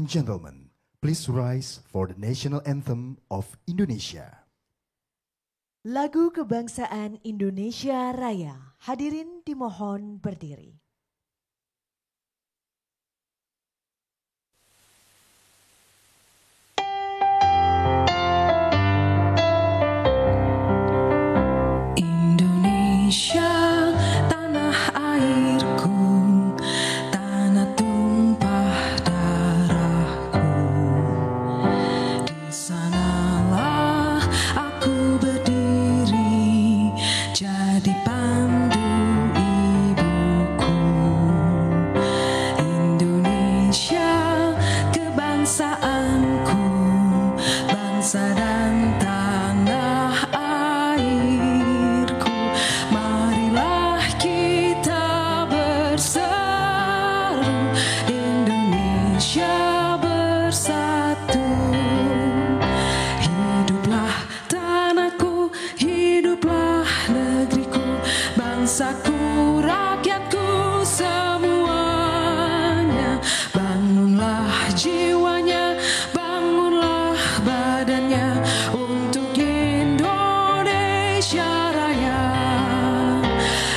and gentlemen, please rise for the national anthem of Indonesia. Lagu Kebangsaan Indonesia Raya. Hadirin dimohon berdiri. Indonesia, tanah airku, tanah tumpah darahku. Di sanalah aku berdiri, jadi pandu ibuku. Indonesia, kebangsaanku, bangsa dan tanah airku. Marilah kita berseru, Indonesia bersatu. Hiduplah tanahku, hiduplah negeriku, bangsaku, rakyatku semuanya. Bangunlah jiwanya, bangunlah badannya untuk Indonesia Raya.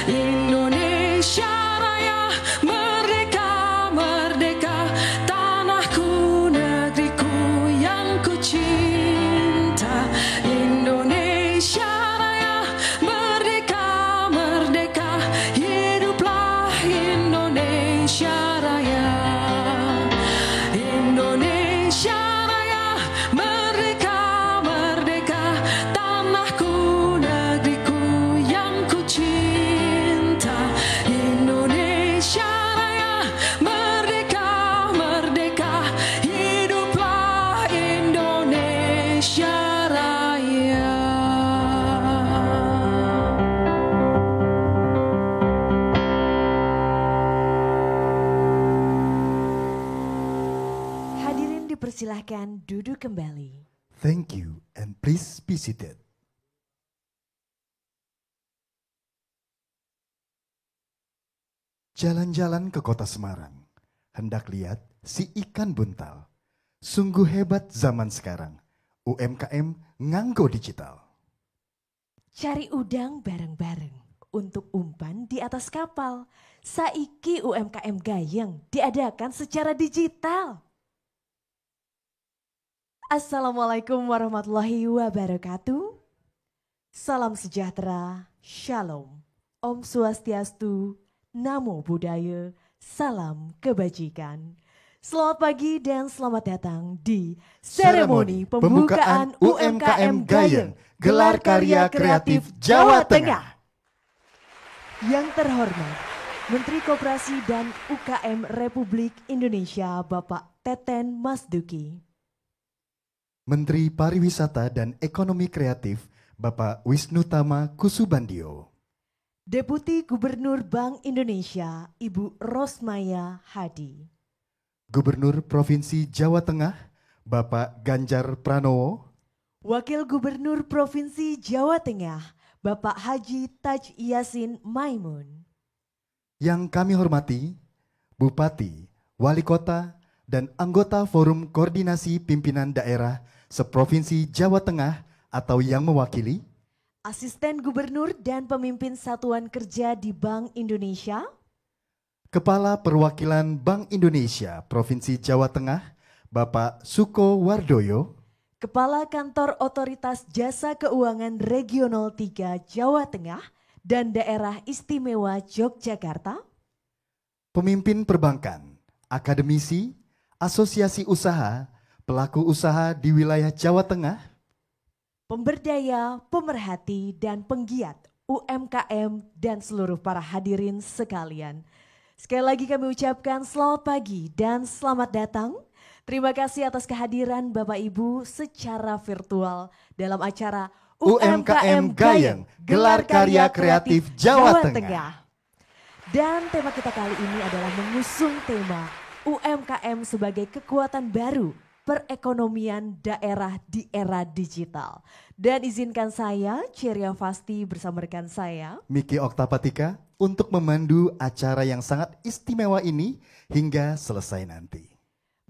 Indonesia Raya, merdeka, merdeka, tanahku, negeriku yang ku cinta. Indonesia Raya, merdeka, merdeka, hiduplah Indonesia Raya. Indonesia Raya, merdeka, merdeka, tanahku, negeriku yang ku cinta. Indonesia Raya, merdeka, merdeka, hiduplah Indonesia Raya. Hadirin dipersilahkan duduk kembali. Thank you and please be seated. Jalan-jalan ke kota Semarang, hendak lihat si ikan buntal. Sungguh hebat zaman sekarang, UMKM nganggo digital. Cari udang bareng-bareng untuk umpan di atas kapal. Saiki UMKM Gayeng diadakan secara digital. Assalamualaikum warahmatullahi wabarakatuh. Salam sejahtera, shalom, Om Swastiastu, Namo Buddhaya, salam kebajikan. Selamat pagi dan selamat datang di seremoni pembukaan UMKM Gayeng, gelar karya kreatif Jawa Tengah. Yang terhormat, Menteri Koperasi dan UKM Republik Indonesia Bapak Teten Mas Duki. Menteri Pariwisata dan Ekonomi Kreatif Bapak Wisnu Tama Kusubandio. Deputi Gubernur Bank Indonesia Ibu Rosmaya Hadi. Gubernur Provinsi Jawa Tengah Bapak Ganjar Pranowo. Wakil Gubernur Provinsi Jawa Tengah Bapak Haji Taj Yasin Maimun. Yang kami hormati Bupati, Wali Kota, dan anggota Forum Koordinasi Pimpinan Daerah Seprovinsi Jawa Tengah atau yang mewakili, Asisten Gubernur dan pemimpin Satuan Kerja di Bank Indonesia, Kepala Perwakilan Bank Indonesia Provinsi Jawa Tengah Bapak Suko Wardoyo, Kepala Kantor Otoritas Jasa Keuangan Regional 3 Jawa Tengah dan Daerah Istimewa Yogyakarta, pemimpin perbankan, akademisi, asosiasi usaha, pelaku usaha di wilayah Jawa Tengah, pemberdaya, pemerhati, dan penggiat UMKM dan seluruh para hadirin sekalian. Sekali lagi kami ucapkan selamat pagi dan selamat datang. Terima kasih atas kehadiran Bapak Ibu secara virtual dalam acara UMKM Gayeng, gelar karya kreatif Jawa Tengah. Dan tema kita kali ini adalah mengusung tema UMKM sebagai kekuatan baru perekonomian daerah di era digital. Dan izinkan saya, Ceria Fasti bersama rekan saya, Miki Oktapatika, untuk memandu acara yang sangat istimewa ini hingga selesai nanti.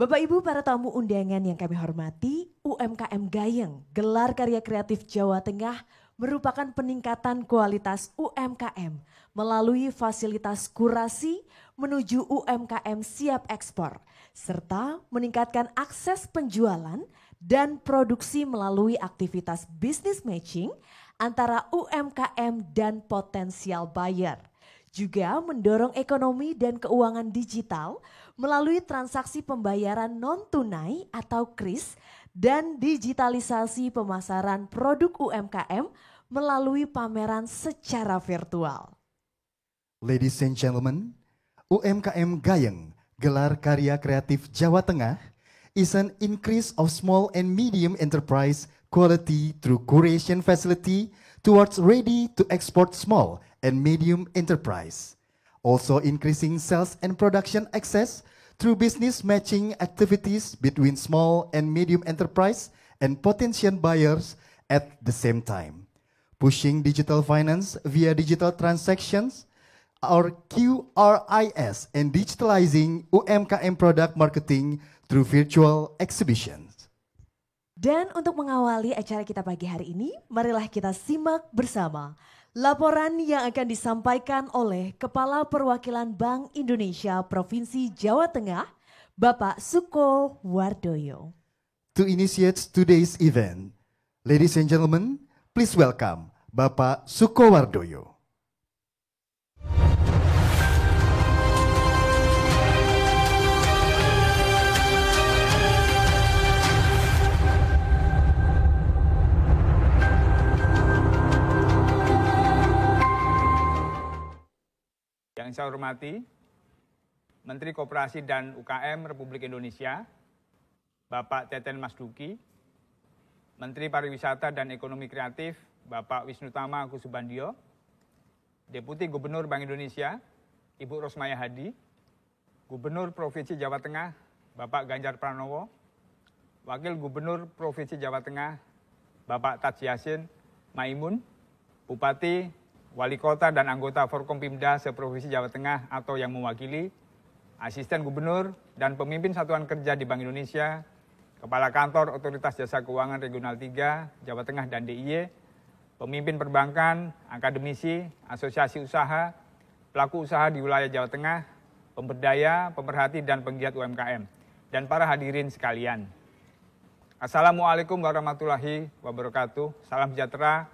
Bapak Ibu para tamu undangan yang kami hormati, UMKM Gayeng, Gelar Karya Kreatif Jawa Tengah merupakan peningkatan kualitas UMKM melalui fasilitas kurasi menuju UMKM siap ekspor, serta meningkatkan akses penjualan dan produksi melalui aktivitas business matching antara UMKM dan potensial buyer. Juga mendorong ekonomi dan keuangan digital melalui transaksi pembayaran non-tunai atau KRIS dan digitalisasi pemasaran produk UMKM melalui pameran secara virtual. Ladies and gentlemen, UMKM Gayeng, Gelar Karya Kreatif Jawa Tengah, is an increase of small and medium enterprise quality through curation facility towards ready to export small and medium enterprise. Also increasing sales and production access through business matching activities between small and medium enterprise and potential buyers at the same time. Pushing digital finance via digital transactions or QRIS and digitalizing UMKM product marketing through virtual exhibitions. Dan untuk mengawali acara kita pagi hari ini, marilah kita simak bersama laporan yang akan disampaikan oleh Kepala Perwakilan Bank Indonesia Provinsi Jawa Tengah, Bapak Suko Wardoyo. To initiate today's event, ladies and gentlemen, please welcome Bapak Suko Wardoyo. Yang saya hormati, Menteri Koperasi dan UKM Republik Indonesia, Bapak Teten Mas Duki, Menteri Pariwisata dan Ekonomi Kreatif, Bapak Wisnutama Kusubandio, Deputi Gubernur Bank Indonesia, Ibu Rosmaya Hadi, Gubernur Provinsi Jawa Tengah, Bapak Ganjar Pranowo, Wakil Gubernur Provinsi Jawa Tengah, Bapak Taj Yassin Maimun, Bupati, Wali Kota dan anggota Forkompimda se-Provinsi Jawa Tengah atau yang mewakili, Asisten Gubernur dan pemimpin Satuan Kerja di Bank Indonesia, Kepala Kantor Otoritas Jasa Keuangan Regional 3, Jawa Tengah dan DIY, pemimpin perbankan, akademisi, asosiasi usaha, pelaku usaha di wilayah Jawa Tengah, pemberdaya, pemerhati dan penggiat UMKM, dan para hadirin sekalian. Assalamualaikum warahmatullahi wabarakatuh, salam sejahtera,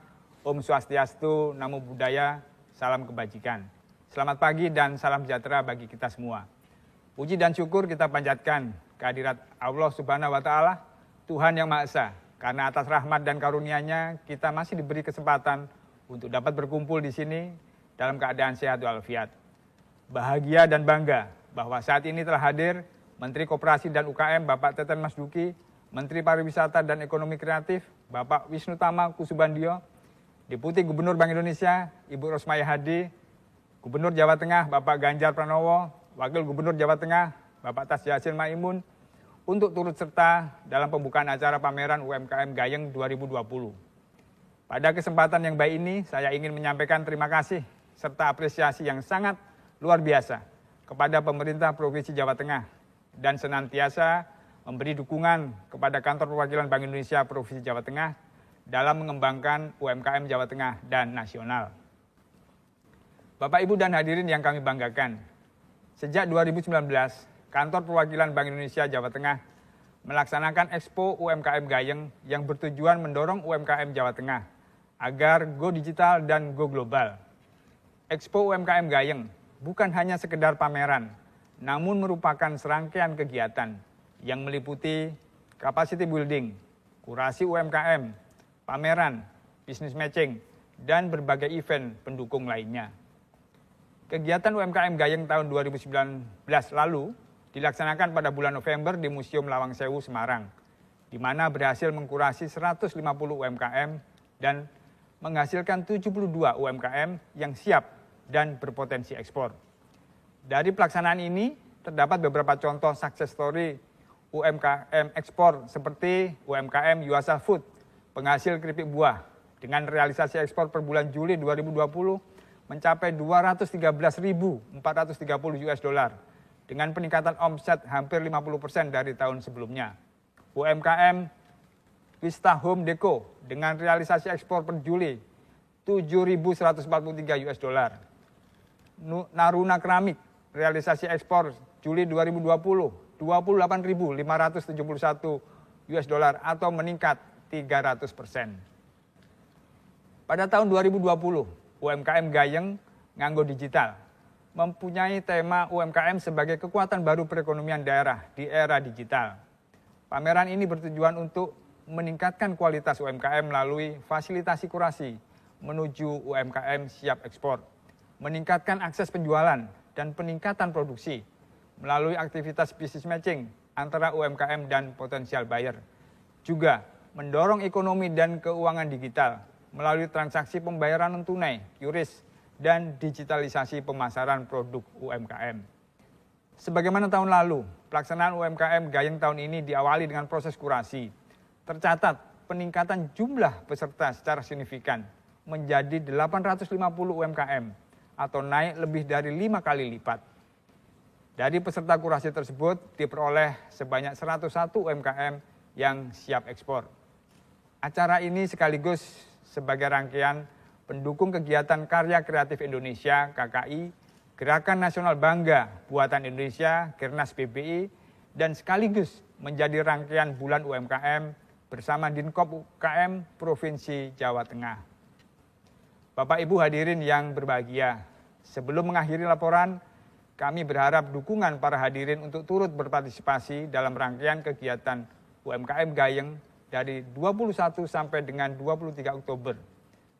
Om Swastiastu, Namo Buddhaya, salam kebajikan. Selamat pagi dan salam sejahtera bagi kita semua. Puji dan syukur kita panjatkan kehadirat Allah Subhanahu wa Ta'ala, Tuhan yang Maha Esa. Karena atas rahmat dan karunia-Nya kita masih diberi kesempatan untuk dapat berkumpul di sini dalam keadaan sehat walafiat. Bahagia dan bangga bahwa saat ini telah hadir Menteri Koperasi dan UKM Bapak Teten Mas Duki, Menteri Pariwisata dan Ekonomi Kreatif Bapak Wisnutama Kusubandio, Deputi Gubernur Bank Indonesia, Ibu Rosmaya Hadi, Gubernur Jawa Tengah, Bapak Ganjar Pranowo, Wakil Gubernur Jawa Tengah, Bapak Taj Yassin Maimun, untuk turut serta dalam pembukaan acara pameran UMKM Gayeng 2020. Pada kesempatan yang baik ini, saya ingin menyampaikan terima kasih serta apresiasi yang sangat luar biasa kepada pemerintah Provinsi Jawa Tengah dan senantiasa memberi dukungan kepada Kantor Perwakilan Bank Indonesia Provinsi Jawa Tengah dalam mengembangkan UMKM Jawa Tengah dan nasional. Bapak, Ibu, dan hadirin yang kami banggakan, sejak 2019, Kantor Perwakilan Bank Indonesia Jawa Tengah melaksanakan Expo UMKM Gayeng yang bertujuan mendorong UMKM Jawa Tengah agar go digital dan go global. Expo UMKM Gayeng bukan hanya sekedar pameran, namun merupakan serangkaian kegiatan yang meliputi capacity building, kurasi UMKM, pameran, business matching, dan berbagai event pendukung lainnya. Kegiatan UMKM Gayeng tahun 2019 lalu dilaksanakan pada bulan November di Museum Lawang Sewu, Semarang, di mana berhasil mengkurasi 150 UMKM dan menghasilkan 72 UMKM yang siap dan berpotensi ekspor. Dari pelaksanaan ini, terdapat beberapa contoh success story UMKM ekspor seperti UMKM Yuasa Food, penghasil keripik buah, dengan realisasi ekspor per bulan Juli 2020 mencapai 213.430 US dollar dengan peningkatan omset hampir 50% dari tahun sebelumnya. UMKM Vista Home Deco dengan realisasi ekspor per Juli 7.143 US dollar. Naruna Keramik realisasi ekspor Juli 2020 28.571 US dollar atau meningkat 300%. Pada tahun 2020, UMKM Gayeng Nganggo Digital mempunyai tema UMKM sebagai kekuatan baru perekonomian daerah di era digital. Pameran ini bertujuan untuk meningkatkan kualitas UMKM melalui fasilitasi kurasi menuju UMKM siap ekspor, meningkatkan akses penjualan dan peningkatan produksi melalui aktivitas business matching antara UMKM dan potensial buyer. Juga mendorong ekonomi dan keuangan digital melalui transaksi pembayaran non-tunai, QRIS, dan digitalisasi pemasaran produk UMKM. Sebagaimana tahun lalu, pelaksanaan UMKM Gayeng tahun ini diawali dengan proses kurasi. Tercatat peningkatan jumlah peserta secara signifikan menjadi 850 UMKM atau naik lebih dari 5 kali lipat. Dari peserta kurasi tersebut diperoleh sebanyak 101 UMKM yang siap ekspor. Acara ini sekaligus sebagai rangkaian pendukung kegiatan Karya Kreatif Indonesia (KKI), Gerakan Nasional Bangga Buatan Indonesia (Gernas PBI), dan sekaligus menjadi rangkaian Bulan UMKM bersama Dinkop UKM Provinsi Jawa Tengah. Bapak Ibu hadirin yang berbahagia, sebelum mengakhiri laporan, kami berharap dukungan para hadirin untuk turut berpartisipasi dalam rangkaian kegiatan UMKM Gayeng dari 21 sampai dengan 23 Oktober,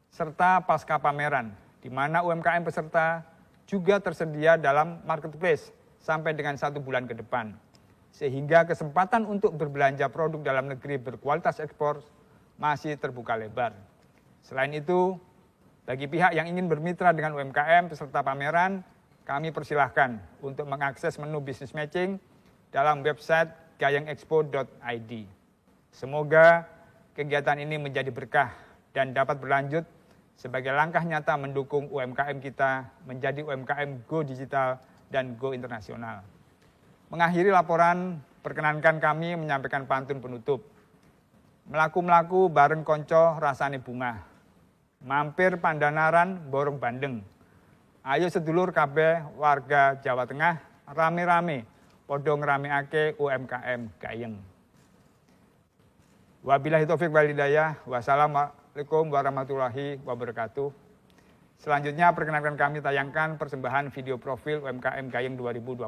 serta pasca pameran, di mana UMKM peserta juga tersedia dalam marketplace sampai dengan 1 bulan ke depan, sehingga kesempatan untuk berbelanja produk dalam negeri berkualitas ekspor masih terbuka lebar. Selain itu, bagi pihak yang ingin bermitra dengan UMKM peserta pameran, kami persilahkan untuk mengakses menu business matching dalam website gayengexpo.id. Semoga kegiatan ini menjadi berkah dan dapat berlanjut sebagai langkah nyata mendukung UMKM kita menjadi UMKM Go Digital dan Go Internasional. Mengakhiri laporan, perkenankan kami menyampaikan pantun penutup. Melaku-melaku bareng konco rasane bunga. Mampir pandanaran borong bandeng. Ayo sedulur kabeh warga Jawa Tengah rame-rame padha ngrameake UMKM Gayeng. Wabillahi taufik wal hidayah. Wassalamualaikum warahmatullahi wabarakatuh. Selanjutnya perkenankan kami tayangkan persembahan video profil UMKM Gayeng 2020.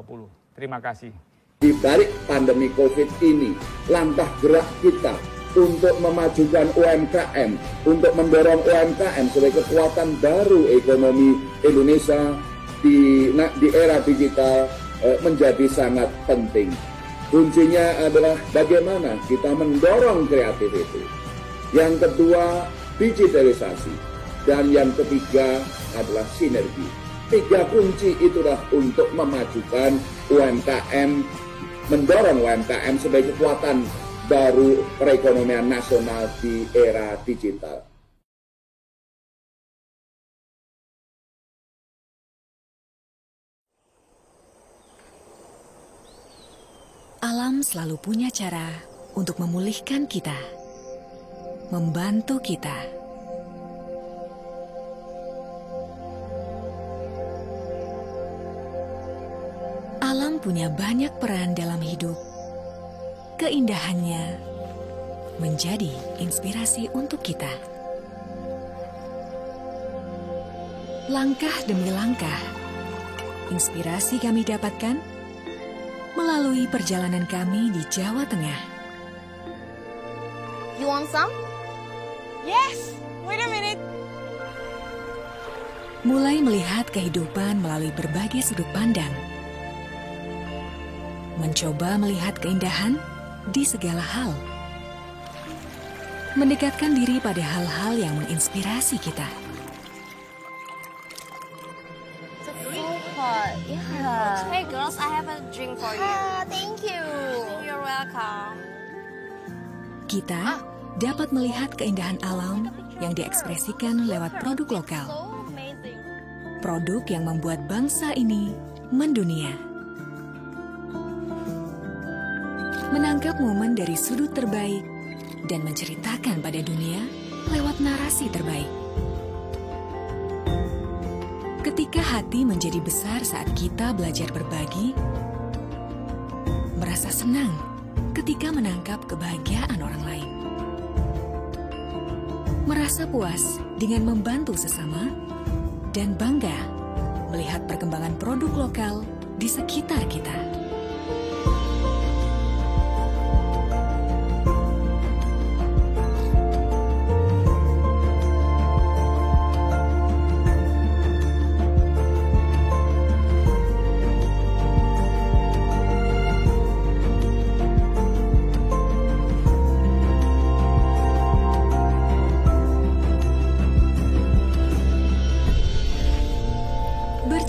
Terima kasih. Di balik pandemi COVID ini, langkah gerak kita untuk memajukan UMKM, untuk mendorong UMKM sebagai kekuatan baru ekonomi Indonesia di era digital menjadi sangat penting. Kuncinya adalah bagaimana kita mendorong kreativitas. Yang kedua, digitalisasi. Dan yang ketiga adalah sinergi. 3 kunci itulah untuk memajukan UMKM, mendorong UMKM sebagai kekuatan baru perekonomian nasional di era digital. Alam selalu punya cara untuk memulihkan kita, membantu kita. Alam punya banyak peran dalam hidup. Keindahannya menjadi inspirasi untuk kita. Langkah demi langkah, inspirasi kami dapatkan melalui perjalanan kami di Jawa Tengah. You want some? Yes! Wait a minute! Mulai melihat kehidupan melalui berbagai sudut pandang. Mencoba melihat keindahan di segala hal. Mendekatkan diri pada hal-hal yang menginspirasi kita. So hot. Yeah. Hey girls, I have a drink for you. Thank you. You're welcome. Kita dapat melihat keindahan alam yang diekspresikan lewat produk lokal. So amazing. Produk yang membuat bangsa ini mendunia. menangkap momen dari sudut terbaik dan menceritakan pada dunia lewat narasi terbaik. Ketika hati menjadi besar saat kita belajar berbagi, merasa senang ketika menangkap kebahagiaan orang lain, merasa puas dengan membantu sesama, dan bangga melihat perkembangan produk lokal di sekitar kita.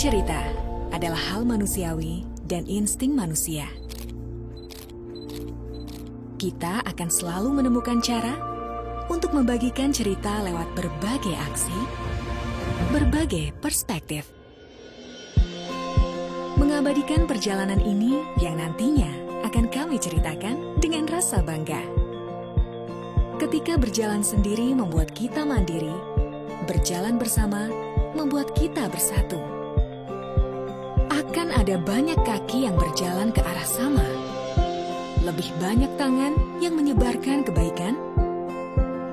Bercerita adalah hal manusiawi dan insting manusia. Kita akan selalu menemukan cara untuk membagikan cerita lewat berbagai aksi, berbagai perspektif. Mengabadikan perjalanan ini yang nantinya akan kami ceritakan dengan rasa bangga. Ketika berjalan sendiri membuat kita mandiri, berjalan bersama membuat kita bersatu. Akan ada banyak kaki yang berjalan ke arah sama, lebih banyak tangan yang menyebarkan kebaikan,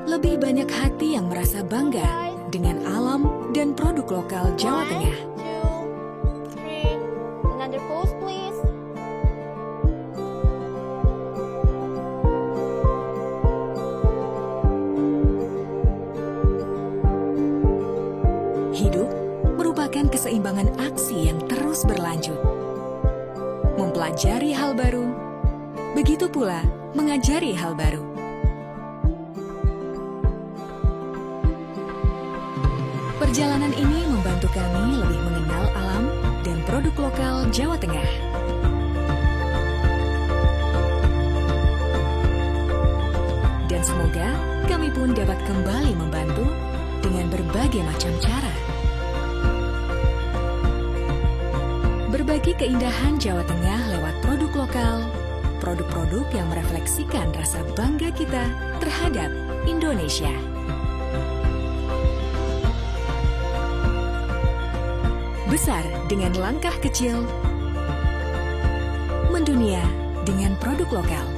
lebih banyak hati yang merasa bangga dengan alam dan produk lokal Jawa Tengah. 1, 2, 3. Another pose, please. Hidup merupakan keseimbangan aksi yang terus berlanjut. Mempelajari hal baru, begitu pula mengajari hal baru. Perjalanan ini membantu kami lebih mengenal alam dan produk lokal Jawa Tengah. Dan semoga kami pun dapat kembali membantu dengan berbagai macam cara. Berbagi keindahan Jawa Tengah lewat produk lokal, produk-produk yang merefleksikan rasa bangga kita terhadap Indonesia. Besar dengan langkah kecil, mendunia dengan produk lokal.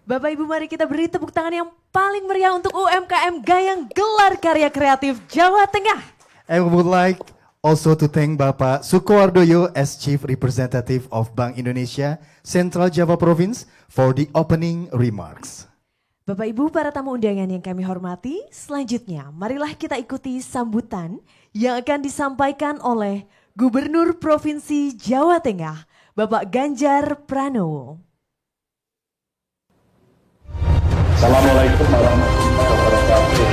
Bapak Ibu, mari kita beri tepuk tangan yang paling meriah untuk UMKM Gayeng Gelar Karya Kreatif Jawa Tengah. I would like also to thank Bapak Sukowardoyo as Chief Representative of Bank Indonesia Central Java Province for the opening remarks. Bapak Ibu, para tamu undangan yang kami hormati, selanjutnya marilah kita ikuti sambutan yang akan disampaikan oleh Gubernur Provinsi Jawa Tengah, Bapak Ganjar Pranowo. Assalamualaikum warahmatullahi wabarakatuh.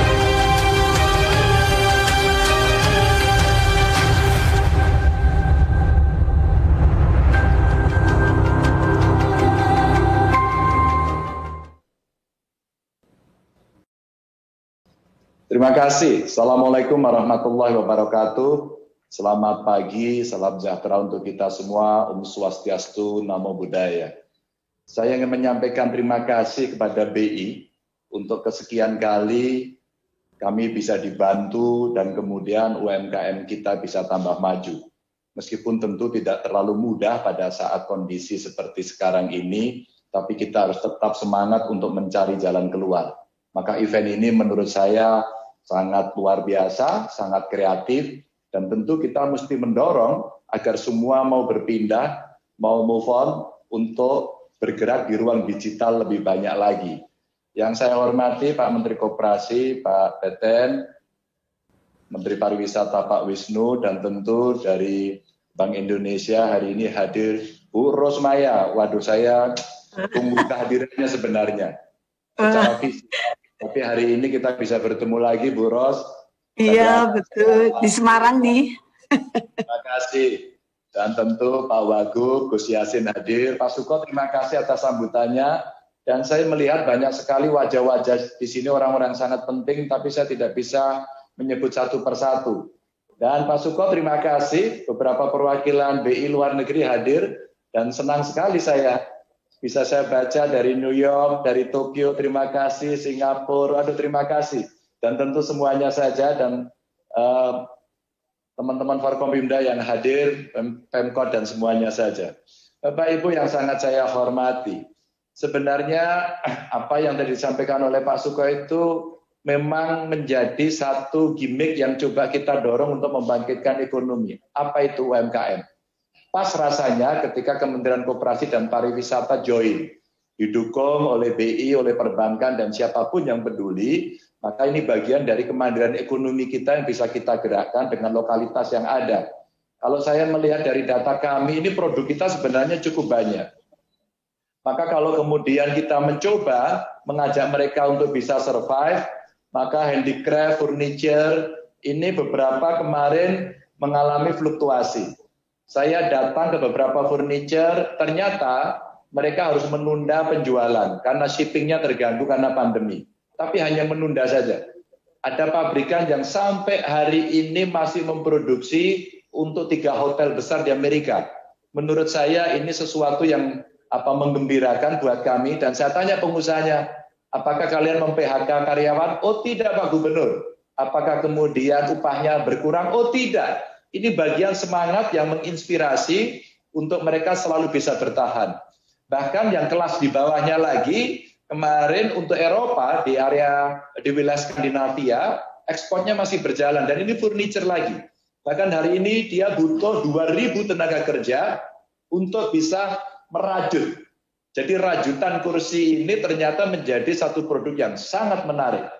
Terima kasih. Assalamualaikum warahmatullahi wabarakatuh. Selamat pagi, salam sejahtera untuk kita semua. Om Swastiastu, Namo Buddhaya. Saya ingin menyampaikan terima kasih kepada BI untuk kesekian kali kami bisa dibantu dan kemudian UMKM kita bisa tambah maju. Meskipun tentu tidak terlalu mudah pada saat kondisi seperti sekarang ini, tapi kita harus tetap semangat untuk mencari jalan keluar. Maka event ini menurut saya sangat luar biasa, sangat kreatif, dan tentu kita mesti mendorong agar semua mau berpindah, mau move on untuk bergerak di ruang digital lebih banyak lagi. Yang saya hormati Pak Menteri Koperasi, Pak Teten, Menteri Pariwisata Pak Wisnu, dan tentu dari Bank Indonesia hari ini hadir Bu Rosmaya. Waduh, saya tunggu kehadirannya sebenarnya secara fisik. Tapi hari ini kita bisa bertemu lagi Bu Ros, Iya, betul. Di Semarang nih. Terima kasih. Dan tentu Pak Wagub, Gus Yasin hadir. Pak Suko, terima kasih atas sambutannya. Dan saya melihat banyak sekali wajah-wajah di sini orang-orang sangat penting, tapi saya tidak bisa menyebut satu persatu. Dan Pak Suko, terima kasih. Beberapa perwakilan BI luar negeri hadir. Dan senang sekali saya bisa saya baca dari New York, dari Tokyo, terima kasih, Singapura, aduh terima kasih. Dan tentu semuanya saja, dan teman-teman Forkompimda yang hadir, Pemkot dan semuanya saja. Bapak Ibu yang sangat saya hormati, sebenarnya apa yang tadi disampaikan oleh Pak Suko itu memang menjadi satu gimmick yang coba kita dorong untuk membangkitkan ekonomi. Apa itu UMKM? Pas rasanya ketika Kementerian Koperasi dan Pariwisata join, didukung oleh BI, oleh perbankan, dan siapapun yang peduli, maka ini bagian dari kemandirian ekonomi kita yang bisa kita gerakkan dengan lokalitas yang ada. Kalau saya melihat dari data kami, ini produk kita sebenarnya cukup banyak. Maka kalau kemudian kita mencoba mengajak mereka untuk bisa survive, maka handicraft, furniture, ini beberapa kemarin mengalami fluktuasi. Saya datang ke beberapa furniture, ternyata mereka harus menunda penjualan karena shippingnya terganggu karena pandemi. Tapi hanya menunda saja. Ada pabrikan yang sampai hari ini masih memproduksi untuk 3 hotel besar di Amerika. Menurut saya ini sesuatu yang menggembirakan buat kami. Dan saya tanya pengusahanya, apakah kalian mem-PHK karyawan? Oh tidak Pak Gubernur. Apakah kemudian upahnya berkurang? Oh tidak. Ini bagian semangat yang menginspirasi untuk mereka selalu bisa bertahan. Bahkan yang kelas di bawahnya lagi, kemarin untuk Eropa, di wilayah Skandinavia, ekspornya masih berjalan. Dan ini furniture lagi. Bahkan hari ini dia butuh 2.000 tenaga kerja untuk bisa merajut. Jadi rajutan kursi ini ternyata menjadi satu produk yang sangat menarik.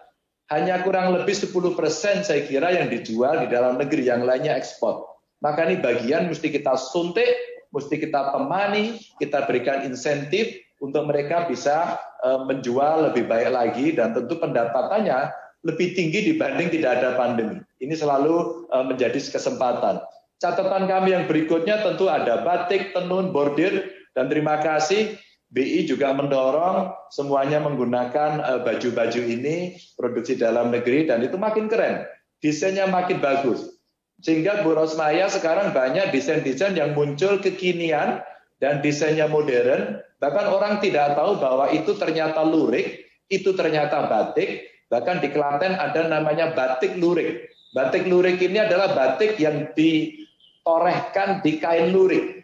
Hanya kurang lebih 10% saya kira yang dijual di dalam negeri, yang lainnya ekspor. Maka ini bagian mesti kita suntik, mesti kita temani, kita berikan insentif untuk mereka bisa menjual lebih baik lagi, dan tentu pendapatannya lebih tinggi dibanding tidak ada pandemi. Ini selalu menjadi kesempatan. Catatan kami yang berikutnya tentu ada batik, tenun, bordir, dan terima kasih BI juga mendorong semuanya menggunakan baju-baju ini, produksi dalam negeri, dan itu makin keren. Desainnya makin bagus. Sehingga Bu Rosmaya sekarang banyak desain-desain yang muncul kekinian dan desainnya modern. Bahkan orang tidak tahu bahwa itu ternyata lurik, itu ternyata batik. Bahkan di Klaten ada namanya batik lurik. Batik lurik ini adalah batik yang ditorehkan di kain lurik.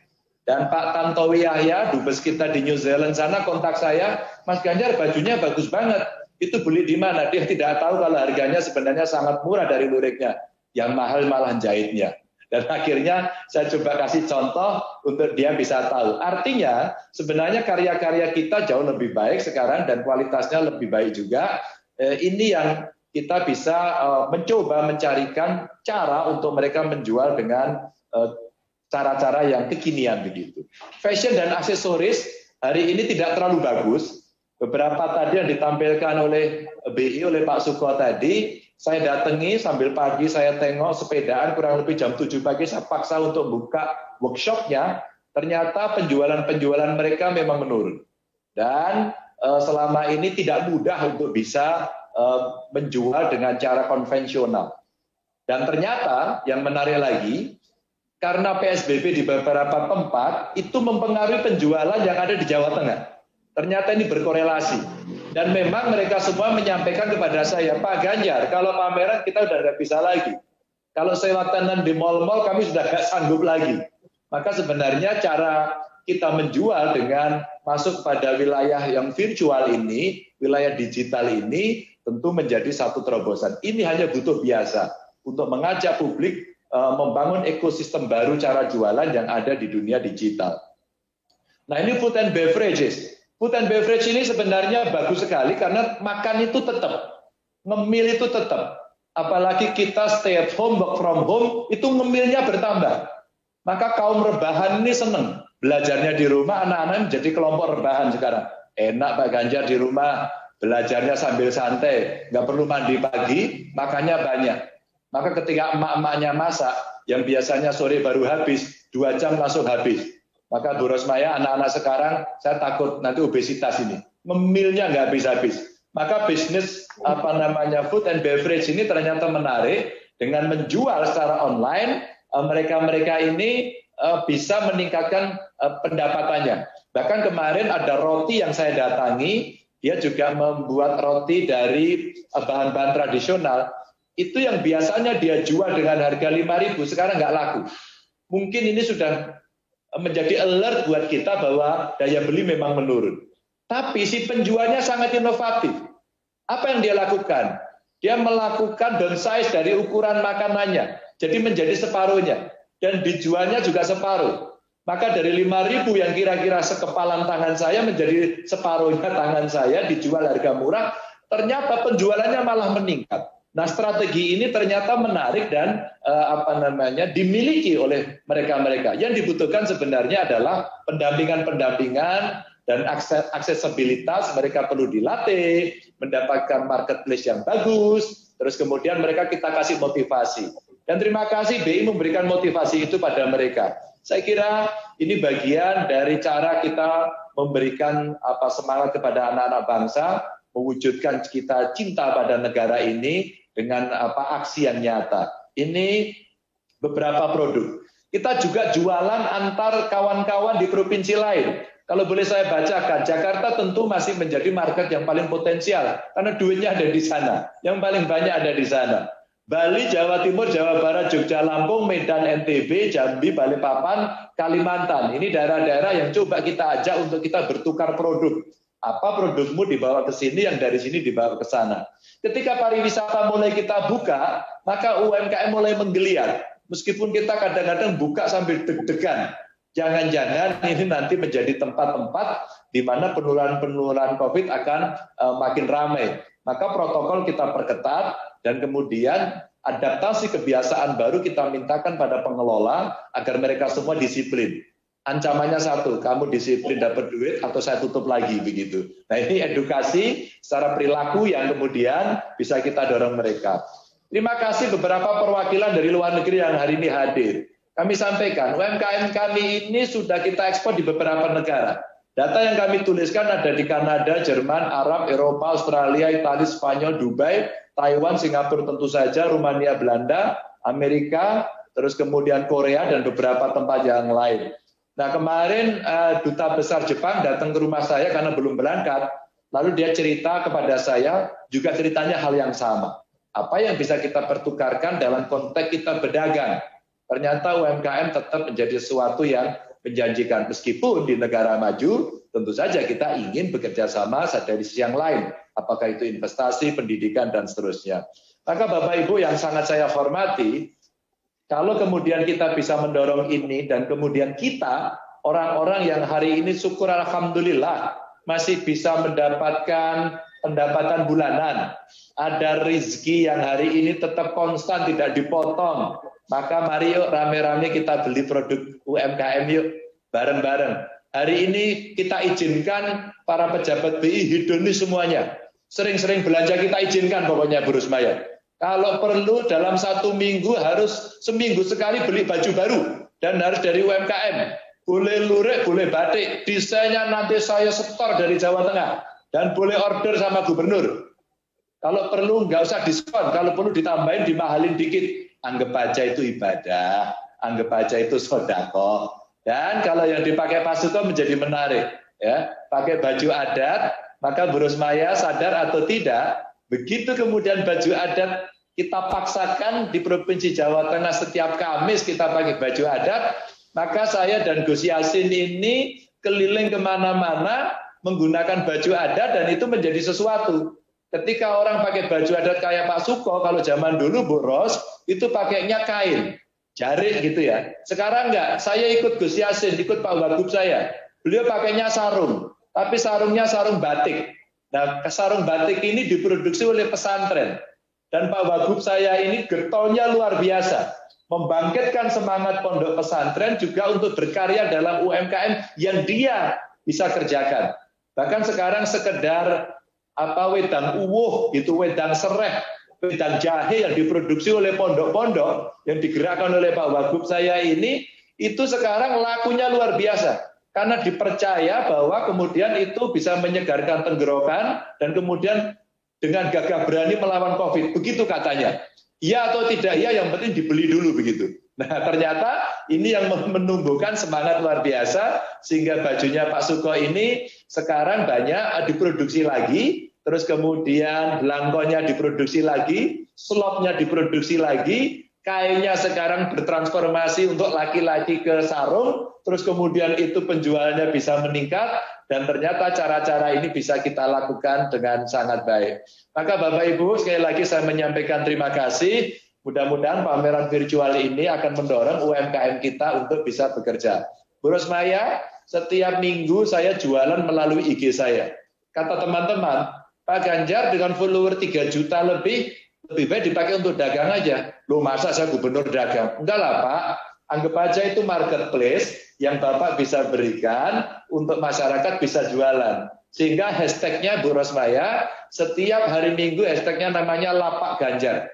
Dan Pak Tantowi Yahya, dubes kita di New Zealand sana, kontak saya, Mas Ganjar bajunya bagus banget. Itu beli di mana? Dia tidak tahu kalau harganya sebenarnya sangat murah dari luriknya. Yang mahal malah jahitnya. Dan akhirnya saya coba kasih contoh untuk dia bisa tahu. Artinya sebenarnya karya-karya kita jauh lebih baik sekarang dan kualitasnya lebih baik juga. Ini yang kita bisa mencoba mencarikan cara untuk mereka menjual dengan cara-cara yang kekinian begitu. Fashion dan aksesoris hari ini tidak terlalu bagus. Beberapa tadi yang ditampilkan oleh BI, oleh Pak Suko tadi, saya datangi sambil pagi saya tengok sepedaan kurang lebih jam 7 pagi saya paksa untuk buka workshopnya. Ternyata penjualan mereka memang menurun. Dan selama ini tidak mudah untuk bisa menjual dengan cara konvensional. Dan ternyata yang menarik lagi, karena PSBB di beberapa tempat itu mempengaruhi penjualan yang ada di Jawa Tengah. Ternyata ini berkorelasi. Dan memang mereka semua menyampaikan kepada saya, Pak Ganjar, kalau pameran kita udah nggak bisa lagi. Kalau sewa tenan di mal-mal kami sudah nggak sanggup lagi. Maka sebenarnya cara kita menjual dengan masuk pada wilayah yang virtual ini, wilayah digital ini, tentu menjadi satu terobosan. Ini hanya butuh biasa untuk mengajak publik membangun ekosistem baru cara jualan yang ada di dunia digital. Nah ini food and beverages. Food and beverage ini sebenarnya bagus sekali karena makan itu tetap, ngemil itu tetap. Apalagi kita stay at home, work from home, itu ngemilnya bertambah. Maka kaum rebahan ini seneng. Belajarnya di rumah, anak-anak menjadi kelompok rebahan sekarang. Enak Pak Ganjar di rumah, belajarnya sambil santai, nggak perlu mandi pagi, makannya banyak. Maka ketika emak-emaknya masak, yang biasanya sore baru habis, 2 jam langsung habis. Maka Bu Rosmaya, anak-anak sekarang, saya takut nanti obesitas ini. Memilnya nggak habis-habis. Maka bisnis food and beverage ini ternyata menarik dengan menjual secara online. Mereka-mereka ini bisa meningkatkan pendapatannya. Bahkan kemarin ada roti yang saya datangi, dia juga membuat roti dari bahan-bahan tradisional. Itu yang biasanya dia jual dengan harga 5.000, sekarang nggak laku. Mungkin ini sudah menjadi alert buat kita bahwa daya beli memang menurun. Tapi si penjualnya sangat inovatif. Apa yang dia lakukan? Dia melakukan downsize dari ukuran makanannya. Jadi menjadi separuhnya. Dan dijualnya juga separuh. Maka dari 5.000 yang kira-kira sekepalan tangan saya menjadi separuhnya tangan saya, dijual harga murah. Ternyata penjualannya malah meningkat. Nah, strategi ini ternyata menarik dan dimiliki oleh mereka-mereka. Yang dibutuhkan sebenarnya adalah pendampingan-pendampingan dan aksesibilitas. Mereka perlu dilatih, mendapatkan marketplace yang bagus, terus kemudian mereka kita kasih motivasi. Dan terima kasih BI memberikan motivasi itu pada mereka. Saya kira ini bagian dari cara kita memberikan semangat kepada anak-anak bangsa, mewujudkan kita cinta pada negara ini dengan aksi yang nyata. Ini beberapa produk. Kita juga jualan antar kawan-kawan di provinsi lain. Kalau boleh saya bacakan, Jakarta tentu masih menjadi market yang paling potensial karena duitnya ada di sana. Yang paling banyak ada di sana. Bali, Jawa Timur, Jawa Barat, Jogja, Lampung, Medan, NTB, Jambi, Balikpapan, Kalimantan. Ini daerah-daerah yang coba kita ajak untuk kita bertukar produk. Apa produkmu dibawa ke sini, yang dari sini dibawa ke sana. Ketika pariwisata mulai kita buka, maka UMKM mulai menggeliat. Meskipun kita kadang-kadang buka sambil deg-degan. Jangan-jangan ini nanti menjadi tempat-tempat di mana penularan COVID akan makin ramai. Maka protokol kita perketat dan kemudian adaptasi kebiasaan baru kita mintakan pada pengelola agar mereka semua disiplin. Ancamannya satu, kamu disiplin dapat duit atau saya tutup lagi begitu. Nah ini edukasi secara perilaku yang kemudian bisa kita dorong mereka. Terima kasih beberapa perwakilan dari luar negeri yang hari ini hadir. Kami sampaikan UMKM kami ini sudah kita ekspor di beberapa negara. Data yang kami tuliskan ada di Kanada, Jerman, Arab, Eropa, Australia, Italia, Spanyol, Dubai, Taiwan, Singapura tentu saja, Rumania, Belanda, Amerika, terus kemudian Korea dan beberapa tempat yang lain. Nah kemarin Duta Besar Jepang datang ke rumah saya karena belum berangkat, lalu dia cerita kepada saya juga ceritanya hal yang sama. Apa yang bisa kita pertukarkan dalam konteks kita berdagang? Ternyata UMKM tetap menjadi sesuatu yang menjanjikan. Meskipun di negara maju, tentu saja kita ingin bekerja sama dari sisi yang lain. Apakah itu investasi, pendidikan, dan seterusnya. Maka Bapak Ibu yang sangat saya hormati, kalau kemudian kita bisa mendorong ini dan kemudian kita, orang-orang yang hari ini syukur alhamdulillah masih bisa mendapatkan pendapatan bulanan. Ada rezeki yang hari ini tetap konstan, tidak dipotong. Maka mari yuk rame-rame kita beli produk UMKM yuk, bareng-bareng. Hari ini kita izinkan para pejabat BI hedonis semuanya. Sering-sering belanja kita izinkan pokoknya Bu Rusmaya. Kalau perlu dalam 1 minggu harus seminggu sekali beli baju baru. Dan harus dari UMKM. Boleh lurik, boleh batik. Desainnya nanti saya setor dari Jawa Tengah. Dan boleh order sama gubernur. Kalau perlu nggak usah diskon. Kalau perlu ditambahin, dimahalin dikit. Anggap aja itu ibadah. Anggap aja itu sedekah. Dan kalau yang dipakai Pak Suko menjadi menarik. Ya, pakai baju adat, maka Bu Rusmaya sadar atau tidak, begitu kemudian baju adat kita paksakan di Provinsi Jawa Tengah setiap Kamis kita pakai baju adat, maka saya dan Gus Yassin ini keliling kemana-mana menggunakan baju adat dan itu menjadi sesuatu. Ketika orang pakai baju adat kayak Pak Suko, kalau zaman dulu Bu Ros, itu pakainya kain, jarik gitu ya. Sekarang enggak, saya ikut Gus Yassin, ikut Pak Wagub saya. Beliau pakainya sarung, tapi sarungnya sarung batik. Nah, sarung batik ini diproduksi oleh pesantren. Dan Pak Wagub saya ini getolnya luar biasa. Membangkitkan semangat pondok pesantren juga untuk berkarya dalam UMKM yang dia bisa kerjakan. Bahkan sekarang sekedar wedang uwuh, gitu, wedang sereh, wedang jahe yang diproduksi oleh pondok-pondok yang digerakkan oleh Pak Wagub saya ini, itu sekarang lakunya luar biasa. Karena dipercaya bahwa kemudian itu bisa menyegarkan tenggorokan dan kemudian dengan gagah berani melawan COVID. Begitu katanya. Iya atau tidak iya, yang penting dibeli dulu begitu. Nah, ternyata ini yang menumbuhkan semangat luar biasa sehingga bajunya Pak Suko ini sekarang banyak diproduksi lagi, terus kemudian belangkonya diproduksi lagi, slopnya diproduksi lagi, kainnya sekarang bertransformasi untuk laki-laki ke sarung, terus kemudian itu penjualannya bisa meningkat, dan ternyata cara-cara ini bisa kita lakukan dengan sangat baik. Maka Bapak Ibu, sekali lagi saya menyampaikan terima kasih. Mudah-mudahan pameran virtual ini akan mendorong UMKM kita untuk bisa bekerja. Bu Rosmaya, setiap minggu saya jualan melalui IG saya. Kata teman-teman, Pak Ganjar dengan follower 3 juta lebih baik dipakai untuk dagang aja. Loh, masa saya gubernur dagang? Enggak lah Pak, anggap aja itu marketplace yang Bapak bisa berikan untuk masyarakat bisa jualan. Sehingga hashtagnya Bu Rosmaya, setiap hari Minggu hashtagnya namanya Lapak Ganjar.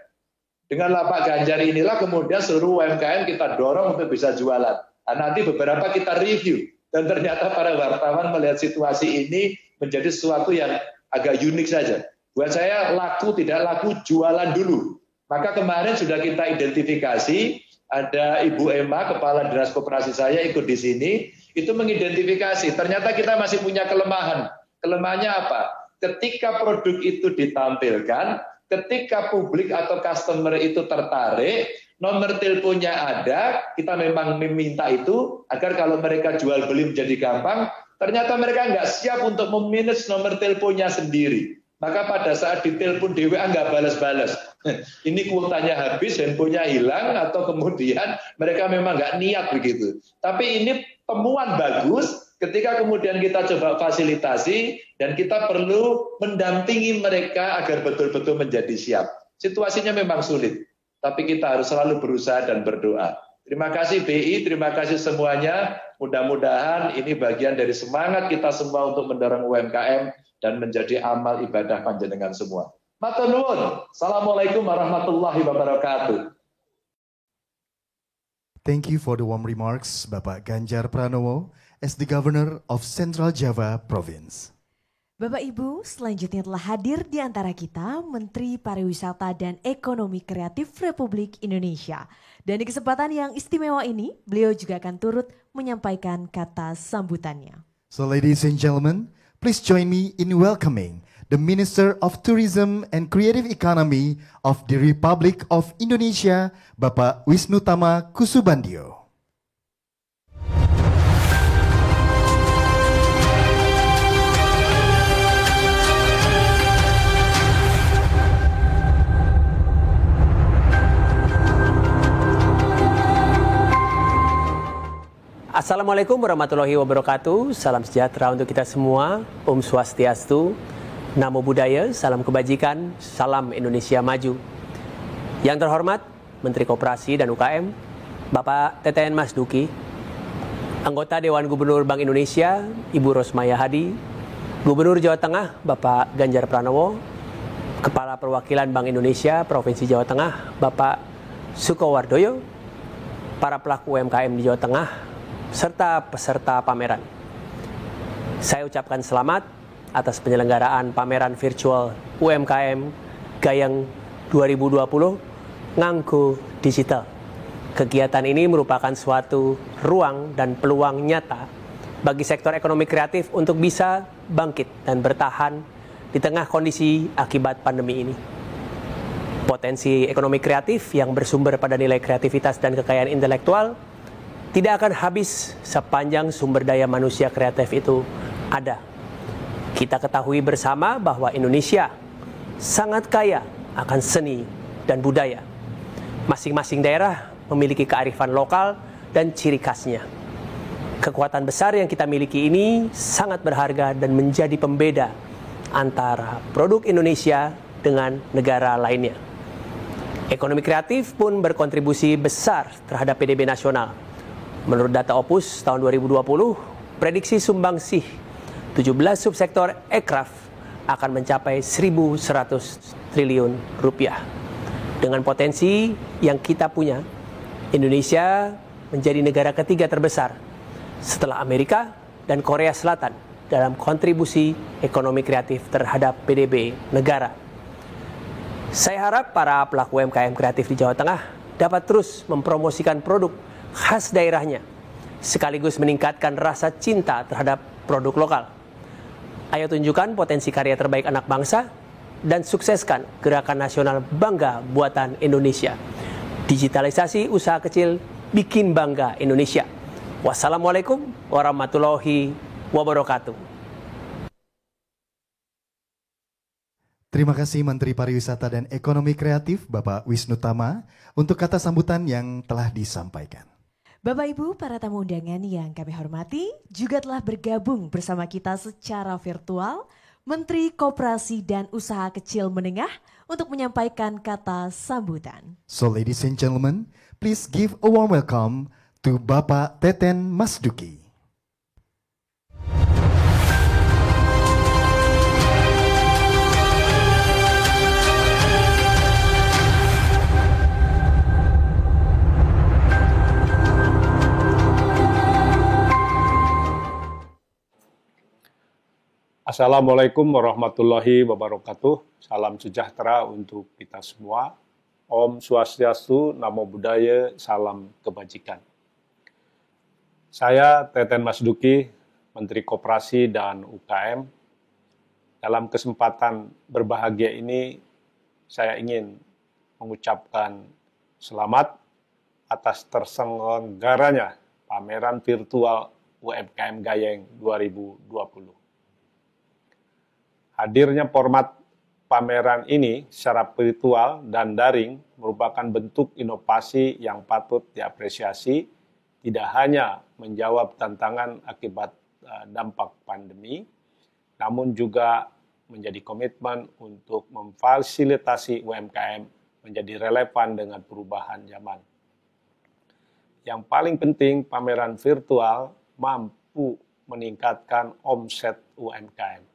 Dengan Lapak Ganjar inilah kemudian seluruh UMKM kita dorong untuk bisa jualan. Nah, nanti beberapa kita review. Dan ternyata para wartawan melihat situasi ini menjadi sesuatu yang agak unik saja. Buat saya laku tidak laku jualan dulu. Maka kemarin sudah kita identifikasi, ada Ibu Emma, Kepala Dinas Koperasi saya ikut di sini, itu mengidentifikasi. Ternyata kita masih punya kelemahan. Kelemahannya apa? Ketika produk itu ditampilkan, ketika publik atau customer itu tertarik, nomor teleponnya ada, kita memang meminta itu agar kalau mereka jual beli menjadi gampang, ternyata mereka nggak siap untuk meminus nomor teleponnya sendiri. Maka pada saat ditelepon di WA nggak balas-balas. Ini kuotanya habis, handphonenya hilang, atau kemudian mereka memang nggak niat begitu. Tapi ini temuan bagus ketika kemudian kita coba fasilitasi dan kita perlu mendampingi mereka agar betul-betul menjadi siap. Situasinya memang sulit, tapi kita harus selalu berusaha dan berdoa. Terima kasih BI, terima kasih semuanya. Mudah-mudahan ini bagian dari semangat kita semua untuk mendorong UMKM dan menjadi amal ibadah panjenengan semua. Matur nuwun. Assalamualaikum warahmatullahi wabarakatuh. Thank you for the warm remarks, Bapak Ganjar Pranowo, as the Governor of Central Java Province. Bapak Ibu, selanjutnya telah hadir di antara kita Menteri Pariwisata dan Ekonomi Kreatif Republik Indonesia. Dan di kesempatan yang istimewa ini, beliau juga akan turut menyampaikan kata sambutannya. So ladies and gentlemen, please join me in welcoming the Minister of Tourism and Creative Economy of the Republic of Indonesia, Bapak Wisnutama Kusubandio. Assalamualaikum warahmatullahi wabarakatuh. Salam sejahtera untuk kita semua. Om Swastiastu, Namo Buddhaya, salam kebajikan, salam Indonesia maju. Yang terhormat Menteri Koperasi dan UKM, Bapak Teten Masduki, Anggota Dewan Gubernur Bank Indonesia, Ibu Rosmaya Hadi, Gubernur Jawa Tengah, Bapak Ganjar Pranowo, Kepala Perwakilan Bank Indonesia Provinsi Jawa Tengah, Bapak Sukowardoyo, para pelaku UMKM di Jawa Tengah, serta peserta pameran. Saya ucapkan selamat atas penyelenggaraan pameran virtual UMKM Gayeng 2020 Ngangku Digital. Kegiatan ini merupakan suatu ruang dan peluang nyata bagi sektor ekonomi kreatif untuk bisa bangkit dan bertahan di tengah kondisi akibat pandemi ini. Potensi ekonomi kreatif yang bersumber pada nilai kreativitas dan kekayaan intelektual tidak akan habis sepanjang sumber daya manusia kreatif itu ada. Kita ketahui bersama bahwa Indonesia sangat kaya akan seni dan budaya. Masing-masing daerah memiliki kearifan lokal dan ciri khasnya. Kekuatan besar yang kita miliki ini sangat berharga dan menjadi pembeda antara produk Indonesia dengan negara lainnya. Ekonomi kreatif pun berkontribusi besar terhadap PDB nasional. Menurut data Opus tahun 2020, prediksi sumbangsih 17 subsektor ekraf akan mencapai 1.100 triliun rupiah. Dengan potensi yang kita punya, Indonesia menjadi negara ketiga terbesar setelah Amerika dan Korea Selatan dalam kontribusi ekonomi kreatif terhadap PDB negara. Saya harap para pelaku UMKM kreatif di Jawa Tengah dapat terus mempromosikan produk khas daerahnya, sekaligus meningkatkan rasa cinta terhadap produk lokal. Ayo tunjukkan potensi karya terbaik anak bangsa dan sukseskan gerakan nasional Bangga Buatan Indonesia. Digitalisasi usaha kecil bikin bangga Indonesia. Wassalamualaikum warahmatullahi wabarakatuh. Terima kasih Menteri Pariwisata dan Ekonomi Kreatif Bapak Wisnu Tama untuk kata sambutan yang telah disampaikan. Bapak Ibu para tamu undangan yang kami hormati, juga telah bergabung bersama kita secara virtual Menteri Koperasi dan Usaha Kecil Menengah untuk menyampaikan kata sambutan. So ladies and gentlemen, please give a warm welcome to Bapak Teten Masduki. Assalamualaikum warahmatullahi wabarakatuh. Salam sejahtera untuk kita semua. Om Swastiastu, Namo Buddhaya, salam kebajikan. Saya Teten Masduki, Menteri Koperasi dan UKM. Dalam kesempatan berbahagia ini, saya ingin mengucapkan selamat atas terselenggaranya pameran virtual UMKM Gayeng 2020. Hadirnya format pameran ini secara virtual dan daring merupakan bentuk inovasi yang patut diapresiasi, tidak hanya menjawab tantangan akibat dampak pandemi, namun juga menjadi komitmen untuk memfasilitasi UMKM menjadi relevan dengan perubahan zaman. Yang paling penting, pameran virtual mampu meningkatkan omset UMKM.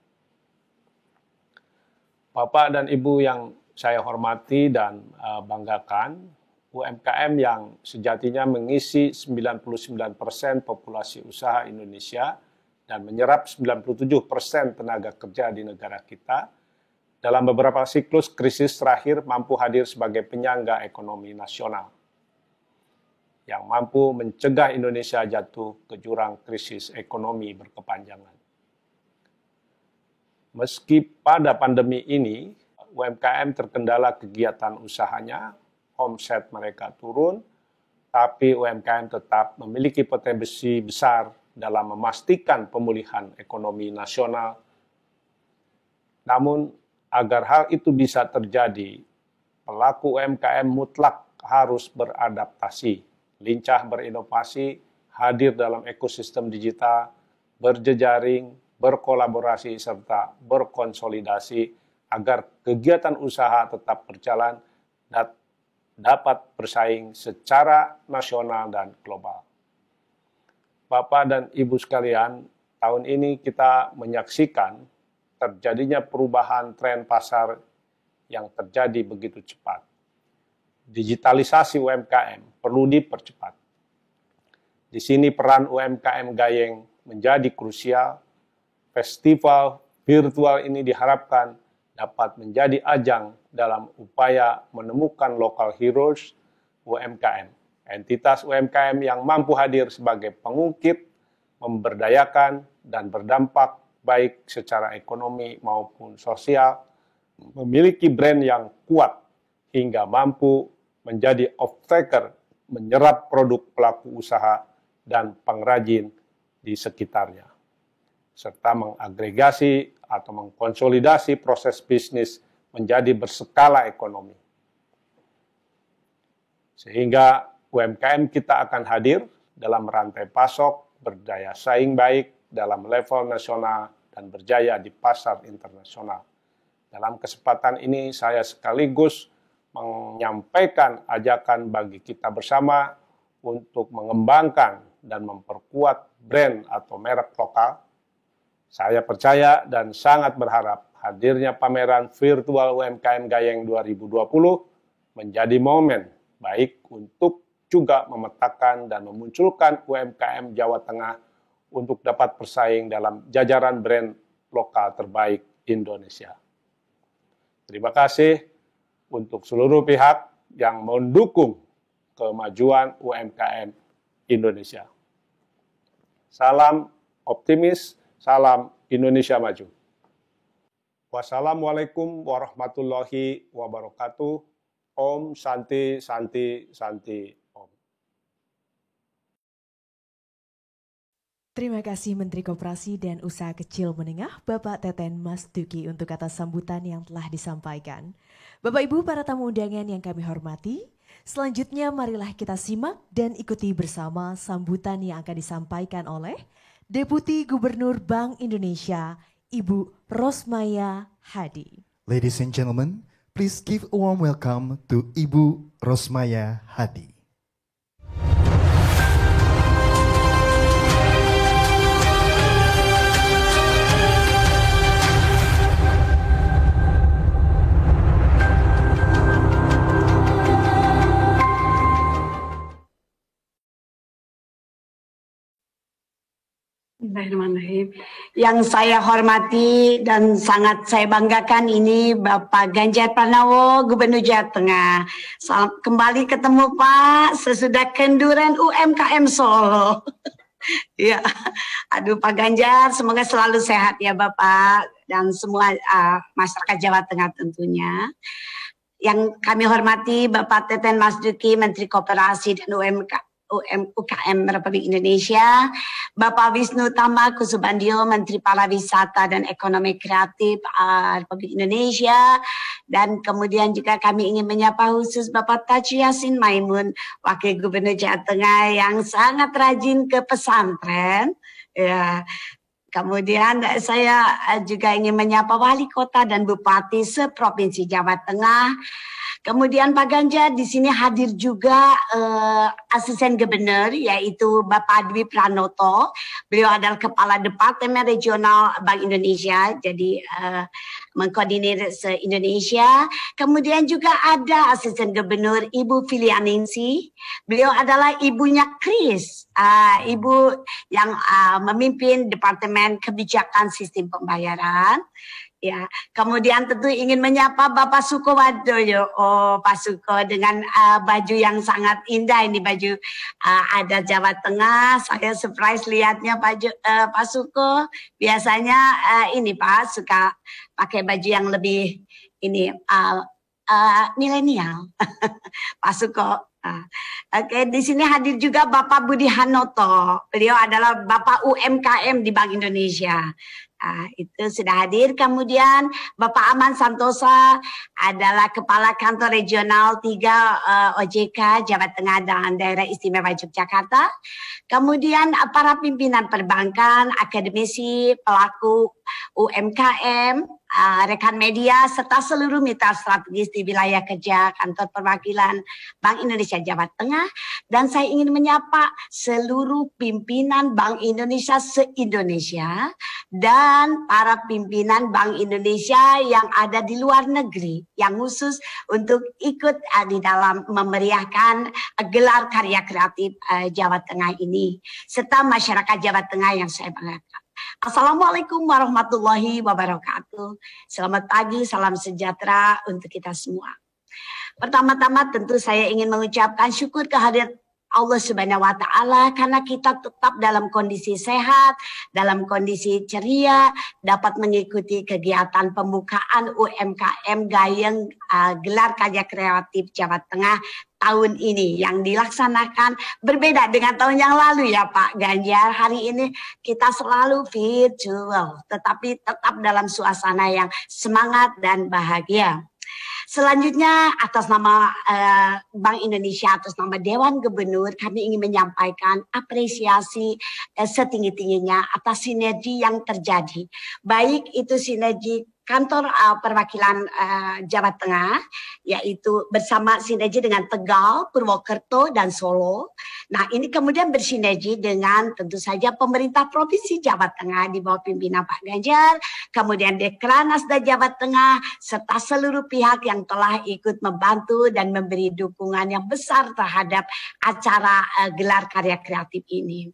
Bapak dan Ibu yang saya hormati dan banggakan, UMKM yang sejatinya mengisi 99% populasi usaha Indonesia dan menyerap 97% tenaga kerja di negara kita, dalam beberapa siklus krisis terakhir mampu hadir sebagai penyangga ekonomi nasional yang mampu mencegah Indonesia jatuh ke jurang krisis ekonomi berkepanjangan. Meski pada pandemi ini, UMKM terkendala kegiatan usahanya, omset mereka turun, tapi UMKM tetap memiliki potensi besar dalam memastikan pemulihan ekonomi nasional. Namun, agar hal itu bisa terjadi, pelaku UMKM mutlak harus beradaptasi, lincah berinovasi, hadir dalam ekosistem digital, berjejaring, berkolaborasi, serta berkonsolidasi agar kegiatan usaha tetap berjalan dan dapat bersaing secara nasional dan global. Bapak dan Ibu sekalian, tahun ini kita menyaksikan terjadinya perubahan tren pasar yang terjadi begitu cepat. Digitalisasi UMKM perlu dipercepat. Di sini peran UMKM Gayeng menjadi krusial. Festival virtual ini diharapkan dapat menjadi ajang dalam upaya menemukan local heroes UMKM, entitas UMKM yang mampu hadir sebagai pengungkit, memberdayakan, dan berdampak baik secara ekonomi maupun sosial, memiliki brand yang kuat hingga mampu menjadi off-taker, menyerap produk pelaku usaha dan pengrajin di sekitarnya, serta mengagregasi atau mengkonsolidasi proses bisnis menjadi berskala ekonomi. Sehingga UMKM kita akan hadir dalam rantai pasok, berdaya saing baik dalam level nasional, dan berjaya di pasar internasional. Dalam kesempatan ini saya sekaligus menyampaikan ajakan bagi kita bersama untuk mengembangkan dan memperkuat brand atau merek lokal. Saya percaya dan sangat berharap hadirnya pameran virtual UMKM Gayeng 2020 menjadi momen baik untuk juga memetakan dan memunculkan UMKM Jawa Tengah untuk dapat bersaing dalam jajaran brand lokal terbaik Indonesia. Terima kasih untuk seluruh pihak yang mendukung kemajuan UMKM Indonesia. Salam optimis, salam Indonesia maju. Wassalamualaikum warahmatullahi wabarakatuh. Om Santi Santi Santi Om. Terima kasih Menteri Koperasi dan Usaha Kecil Menengah Bapak Teten Mas Duki untuk kata sambutan yang telah disampaikan. Bapak Ibu para tamu undangan yang kami hormati, selanjutnya marilah kita simak dan ikuti bersama sambutan yang akan disampaikan oleh Deputi Gubernur Bank Indonesia, Ibu Rosmaya Hadi. Ladies and gentlemen, please give a warm welcome to Ibu Rosmaya Hadi. Bismillahirrahmanirrahim. Yang saya hormati dan sangat saya banggakan ini Bapak Ganjar Pranowo, Gubernur Jawa Tengah. Kembali ketemu Pak sesudah kenduran UMKM Solo. Ya, aduh Pak Ganjar, semoga selalu sehat ya Bapak dan semua masyarakat Jawa Tengah tentunya. Yang kami hormati Bapak Teten Mas Duki, Menteri Koperasi dan UKM Republik Indonesia, Bapak Wisnu Tama Kusubandio, Menteri Pariwisata dan Ekonomi Kreatif Republik Indonesia, dan kemudian juga kami ingin menyapa khusus Bapak Taji Yasin Maimun, Wakil Gubernur Jawa Tengah yang sangat rajin ke pesantren. Ya. Kemudian saya juga ingin menyapa Wali Kota dan Bupati seprovinsi Jawa Tengah. Kemudian Pak Ganjar di sini hadir juga asisten gubernur yaitu Bapak Dwi Pranoto. Beliau adalah Kepala Departemen Regional Bank Indonesia, jadi mengkoordinir se-Indonesia. Kemudian juga ada asisten gubernur Ibu Filianingsi. Beliau adalah ibunya Kris, ibu yang memimpin Departemen Kebijakan Sistem Pembayaran. Ya, kemudian tentu ingin menyapa Bapak Suko Wadoyo. Oh, Pak Suko dengan baju yang sangat indah ini, baju adat Jawa Tengah. Saya surprise lihatnya Pak Suko. Biasanya ini Pak suka pakai baju yang lebih ini milenial. Pak Suko. Oke, di sini hadir juga Bapak Budi Hanoto. Beliau adalah Bapak UMKM di Bank Indonesia. Itu sudah hadir. Kemudian Bapak Aman Santosa adalah Kepala Kantor Regional 3 OJK Jawa Tengah dan Daerah Istimewa Yogyakarta. Kemudian para pimpinan perbankan, akademisi, pelaku UMKM, rekan media, serta seluruh mitra strategis di wilayah kerja kantor perwakilan Bank Indonesia Jawa Tengah. Dan saya ingin menyapa seluruh pimpinan Bank Indonesia se-Indonesia dan para pimpinan Bank Indonesia yang ada di luar negeri yang khusus untuk ikut di dalam memeriahkan gelar karya kreatif Jawa Tengah ini, serta masyarakat Jawa Tengah yang saya banggakan. Assalamualaikum warahmatullahi wabarakatuh. Selamat pagi, salam sejahtera untuk kita semua. Pertama-tama tentu saya ingin mengucapkan syukur kehadirat Allah Subhanahu wa Ta'ala karena kita tetap dalam kondisi sehat, dalam kondisi ceria, dapat mengikuti kegiatan pembukaan UMKM Gayeng Gelar Karya Kreatif Jawa Tengah tahun ini yang dilaksanakan berbeda dengan tahun yang lalu ya Pak Ganjar. Hari ini kita selalu virtual, tetapi tetap dalam suasana yang semangat dan bahagia. Selanjutnya atas nama Bank Indonesia, atas nama Dewan Gubernur, kami ingin menyampaikan apresiasi setinggi-tingginya atas sinergi yang terjadi. Baik itu sinergi kantor perwakilan Jawa Tengah, yaitu bersama sinergi dengan Tegal, Purwokerto, dan Solo. Nah, ini kemudian bersinergi dengan tentu saja pemerintah Provinsi Jawa Tengah di bawah pimpinan Pak Ganjar, kemudian Dekranasda Jawa Tengah, serta seluruh pihak yang telah ikut membantu dan memberi dukungan yang besar terhadap acara gelar karya kreatif ini.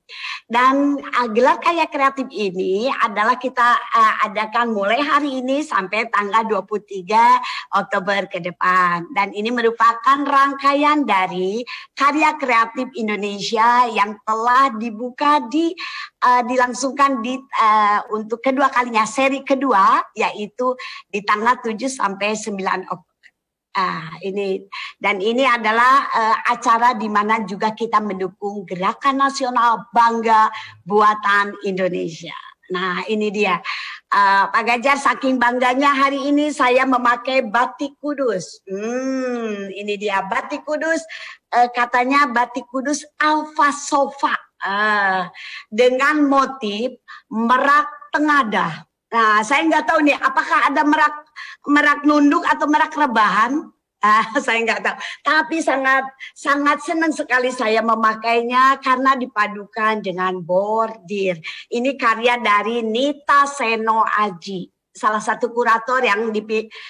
Dan gelar karya kreatif ini adalah kita adakan mulai hari ini sampai tanggal 23 Oktober ke depan. Dan ini merupakan rangkaian dari karya kreatif Indonesia yang telah dibuka dilangsungkan untuk kedua kalinya, seri kedua, yaitu di tanggal 7 sampai 9 Oktober. Ini adalah acara di mana juga kita mendukung Gerakan Nasional Bangga Buatan Indonesia. Nah, ini dia. Pak Ganjar saking bangganya hari ini saya memakai batik Kudus. Ini dia batik Kudus. Katanya batik Kudus Alfa Sofa dengan motif merak tengadah. Nah, saya nggak tahu nih apakah ada merak nunduk atau merak rebahan. Saya nggak tahu. Tapi sangat senang sekali saya memakainya karena dipadukan dengan bordir. Ini karya dari Nita Seno Aji, salah satu kurator yang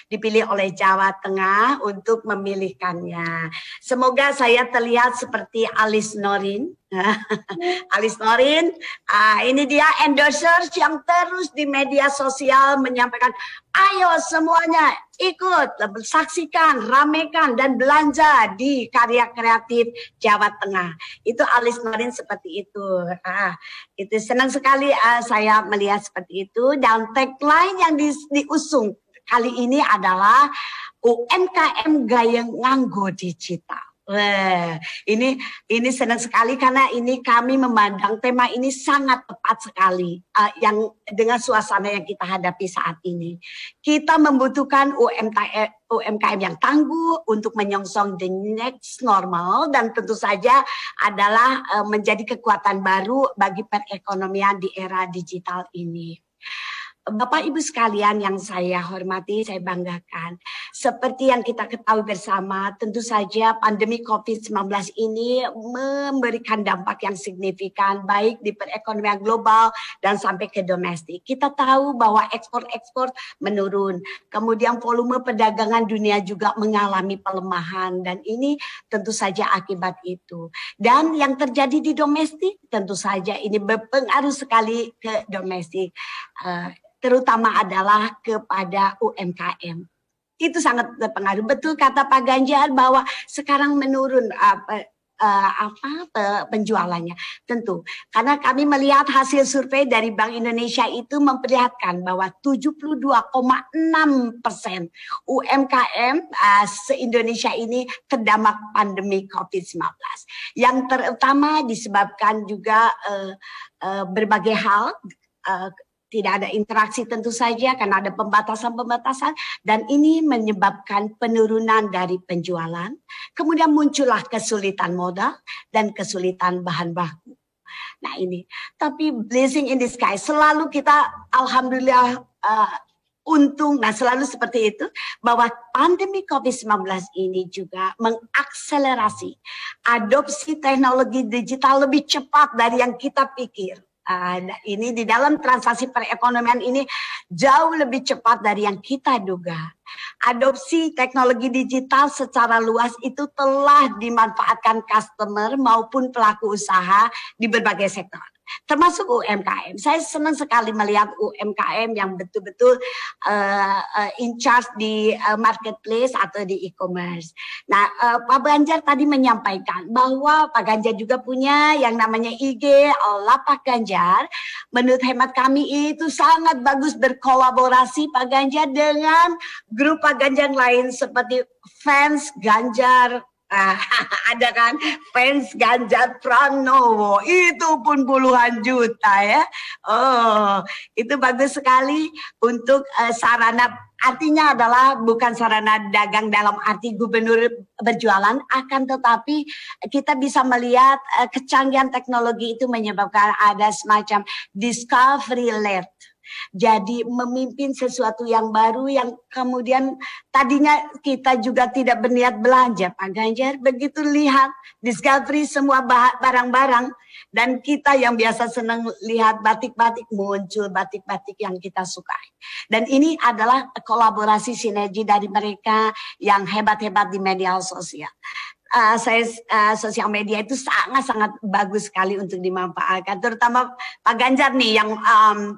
dipilih oleh Jawa Tengah untuk memilihkannya. Semoga saya terlihat seperti Alice Norin. Alice Norin, ini dia endorsers yang terus di media sosial menyampaikan, ayo semuanya ikut, saksikan, ramekan, dan belanja di karya kreatif Jawa Tengah. Itu Alice Norin seperti itu. Itu senang sekali saya melihat seperti itu. Dan tagline yang diusung kali ini adalah UMKM Gaya Nganggo Digital. Ini senang sekali karena ini kami memandang tema ini sangat tepat sekali yang dengan suasana yang kita hadapi saat ini. Kita membutuhkan UMKM yang tangguh untuk menyongsong the next normal dan tentu saja adalah menjadi kekuatan baru bagi perekonomian di era digital ini. Bapak Ibu sekalian yang saya hormati, saya banggakan. Seperti yang kita ketahui bersama, tentu saja pandemi COVID-19 ini memberikan dampak yang signifikan baik di perekonomian global dan sampai ke domestik. Kita tahu bahwa ekspor menurun, kemudian volume perdagangan dunia juga mengalami pelemahan dan ini tentu saja akibat itu. Dan yang terjadi di domestik tentu saja ini berpengaruh sekali ke domestik. Terutama adalah kepada UMKM. Itu sangat berpengaruh. Betul kata Pak Ganjar bahwa sekarang menurun penjualannya. Tentu, karena kami melihat hasil survei dari Bank Indonesia itu memperlihatkan bahwa 72,6% UMKM se-Indonesia ini terdampak pandemi COVID-19. Yang terutama disebabkan juga berbagai hal, tidak ada interaksi tentu saja karena ada pembatasan-pembatasan dan ini menyebabkan penurunan dari penjualan. Kemudian muncullah kesulitan modal dan kesulitan bahan baku. Nah ini, tapi blessing in disguise selalu kita alhamdulillah untung, nah selalu seperti itu bahwa pandemi COVID-19 ini juga mengakselerasi adopsi teknologi digital lebih cepat dari yang kita pikir. Ini di dalam transaksi perekonomian ini jauh lebih cepat dari yang kita duga. Adopsi teknologi digital secara luas itu telah dimanfaatkan customer maupun pelaku usaha di berbagai sektor, termasuk UMKM. Saya senang sekali melihat UMKM yang betul-betul in charge di marketplace atau di e-commerce. Nah, Pak Ganjar tadi menyampaikan bahwa Pak Ganjar juga punya yang namanya IG Lapak Ganjar. Menurut hemat kami itu sangat bagus berkolaborasi Pak Ganjar dengan grup Pak Ganjar lain seperti fans Ganjar. Ada kan fans Ganjar Pranowo itu pun puluhan juta ya. Itu bagus sekali untuk sarana, artinya adalah bukan sarana dagang dalam arti gubernur berjualan, akan tetapi kita bisa melihat kecanggihan teknologi itu menyebabkan ada semacam discovery led. Jadi memimpin sesuatu yang baru yang kemudian tadinya kita juga tidak berniat belanja, Pak Ganjar. Begitu lihat discovery semua barang-barang dan kita yang biasa senang lihat batik-batik, muncul batik-batik yang kita sukai. Dan ini adalah kolaborasi sinergi dari mereka yang hebat-hebat di media sosial. Sosial media itu sangat-sangat bagus sekali untuk dimanfaatkan, terutama Pak Ganjar nih yang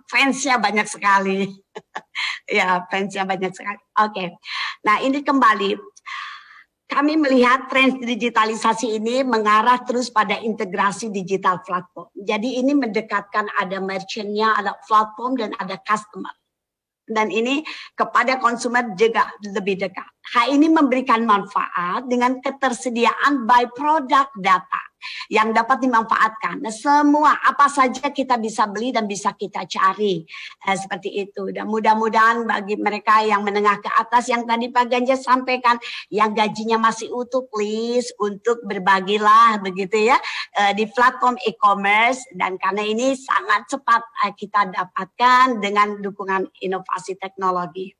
fansnya banyak sekali. Ya, fansnya banyak sekali. Oke. Nah, ini kembali kami melihat tren digitalisasi ini mengarah terus pada integrasi digital platform. Jadi ini mendekatkan ada merchant-nya, ada platform dan ada customer. Dan ini kepada konsumen juga lebih dekat. Hal ini memberikan manfaat dengan ketersediaan byproduct data yang dapat dimanfaatkan. Nah, semua apa saja kita bisa beli dan bisa kita cari seperti itu. Dan mudah-mudahan bagi mereka yang menengah ke atas yang tadi Pak Ganjar sampaikan, yang gajinya masih utuh, please untuk berbagilah begitu ya di platform e-commerce. Dan karena ini sangat cepat kita dapatkan dengan dukungan inovasi teknologi.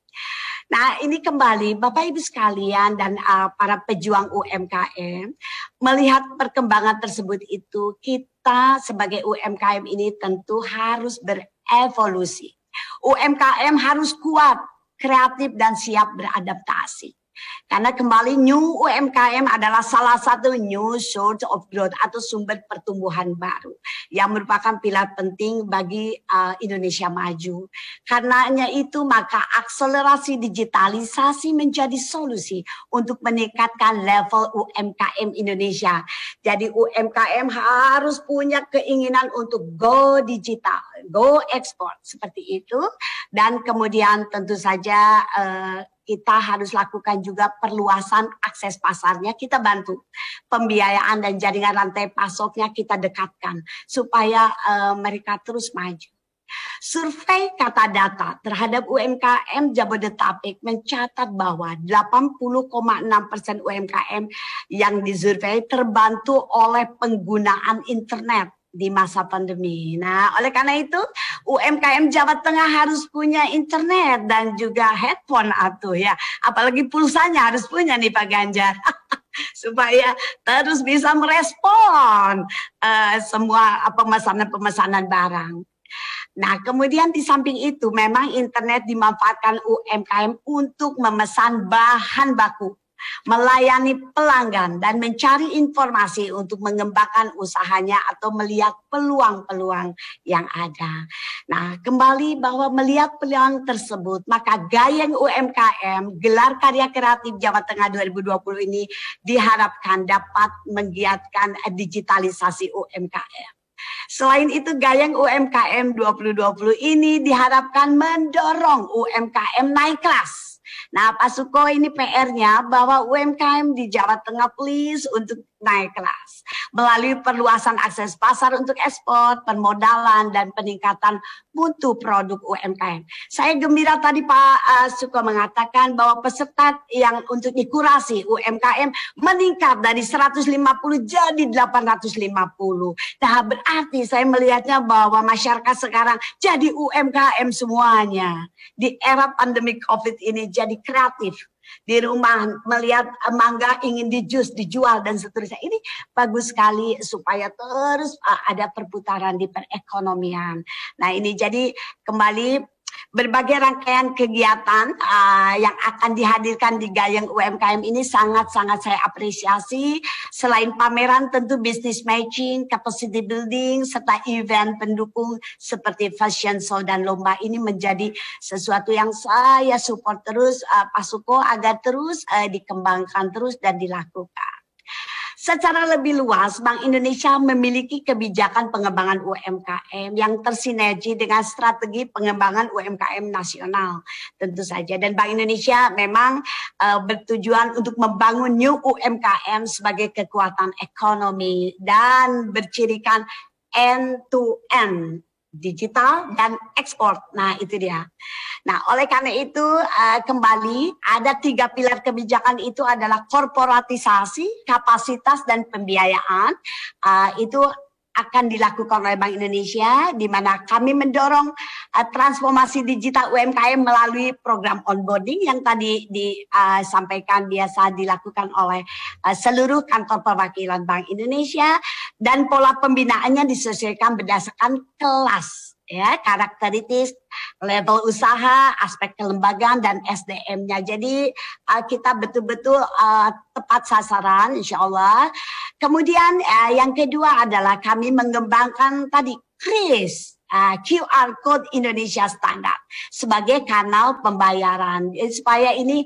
Nah, ini kembali Bapak Ibu sekalian dan para pejuang UMKM melihat perkembangan tersebut itu, kita sebagai UMKM ini tentu harus berevolusi. UMKM harus kuat, kreatif dan siap beradaptasi. Karena kembali new UMKM adalah salah satu new source of growth atau sumber pertumbuhan baru yang merupakan pilar penting bagi Indonesia maju. Karenanya itu maka akselerasi digitalisasi menjadi solusi untuk meningkatkan level UMKM Indonesia. Jadi UMKM harus punya keinginan untuk go digital, go ekspor seperti itu. Dan kemudian tentu saja kita harus lakukan juga perluasan akses pasarnya, kita bantu pembiayaan dan jaringan rantai pasoknya kita dekatkan supaya mereka terus maju. Survei kata data terhadap UMKM Jabodetabek mencatat bahwa 80,6% UMKM yang disurvei terbantu oleh penggunaan internet di masa pandemi. Nah, oleh karena itu UMKM Jawa Tengah harus punya internet dan juga headphone atuh ya. Apalagi pulsanya harus punya nih Pak Ganjar. Supaya terus bisa merespon semua pemesanan-pemesanan barang. Nah, kemudian di samping itu memang internet dimanfaatkan UMKM untuk memesan bahan baku, melayani pelanggan dan mencari informasi untuk mengembangkan usahanya atau melihat peluang-peluang yang ada. Nah, kembali bahwa melihat peluang tersebut, maka Gayeng UMKM Gelar Karya Kreatif Jawa Tengah 2020 ini diharapkan dapat menggiatkan digitalisasi UMKM. Selain itu, Gayeng UMKM 2020 ini diharapkan mendorong UMKM naik kelas. Nah, Pak Suko, ini PR-nya bahwa UMKM di Jawa Tengah please untuk naik kelas melalui perluasan akses pasar untuk ekspor, permodalan, dan peningkatan mutu produk UMKM. Saya gembira tadi Pak Suko mengatakan bahwa peserta yang untuk dikurasi UMKM meningkat dari 150 jadi 850. Nah, berarti saya melihatnya bahwa masyarakat sekarang jadi UMKM semuanya. Di era pandemi COVID ini jadi kreatif. Di rumah melihat mangga ingin dijus, dijual dan seterusnya. Ini bagus sekali supaya terus ada perputaran di perekonomian. Nah, ini jadi kembali berbagai rangkaian kegiatan yang akan dihadirkan di Gayeng UMKM ini sangat-sangat saya apresiasi. Selain pameran tentu business matching, capacity building, serta event pendukung seperti fashion show dan lomba ini menjadi sesuatu yang saya support terus Pak Suko agar terus dikembangkan terus dan dilakukan. Secara lebih luas, Bank Indonesia memiliki kebijakan pengembangan UMKM yang tersinergi dengan strategi pengembangan UMKM nasional, tentu saja. Dan Bank Indonesia memang bertujuan untuk membangun new UMKM sebagai kekuatan ekonomi dan bercirikan end-to-end, digital dan ekspor. Nah, itu dia. Nah, oleh karena itu kembali ada 3 pilar kebijakan itu adalah korporatisasi, kapasitas dan pembiayaan. Itu akan dilakukan oleh Bank Indonesia, di mana kami mendorong transformasi digital UMKM melalui program onboarding yang tadi disampaikan biasa dilakukan oleh seluruh kantor perwakilan Bank Indonesia, dan pola pembinaannya disesuaikan berdasarkan kelas, ya, karakteristik, level usaha, aspek kelembagaan, dan SDM-nya. Jadi kita betul-betul tepat sasaran, insya Allah. Kemudian yang kedua adalah kami mengembangkan tadi KRIS, QR Code Indonesia Standar sebagai kanal pembayaran, supaya ini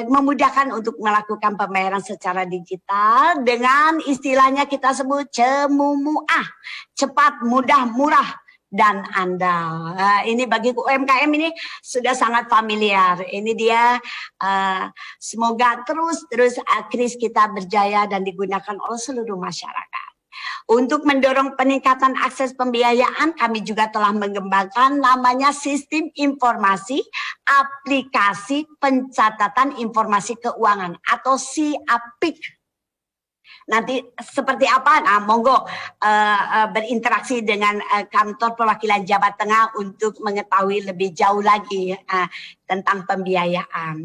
memudahkan untuk melakukan pembayaran secara digital dengan istilahnya kita sebut CEMUMUAH, cepat, mudah, murah, dan andal. Ini bagi UMKM ini sudah sangat familiar. Ini dia, semoga terus KRIS kita berjaya dan digunakan oleh seluruh masyarakat. Untuk mendorong peningkatan akses pembiayaan, kami juga telah mengembangkan namanya Sistem Informasi Aplikasi Pencatatan Informasi Keuangan atau SIAPIK. Nanti seperti apa? Nah, monggo berinteraksi dengan kantor perwakilan Jawa Tengah untuk mengetahui lebih jauh lagi tentang pembiayaan.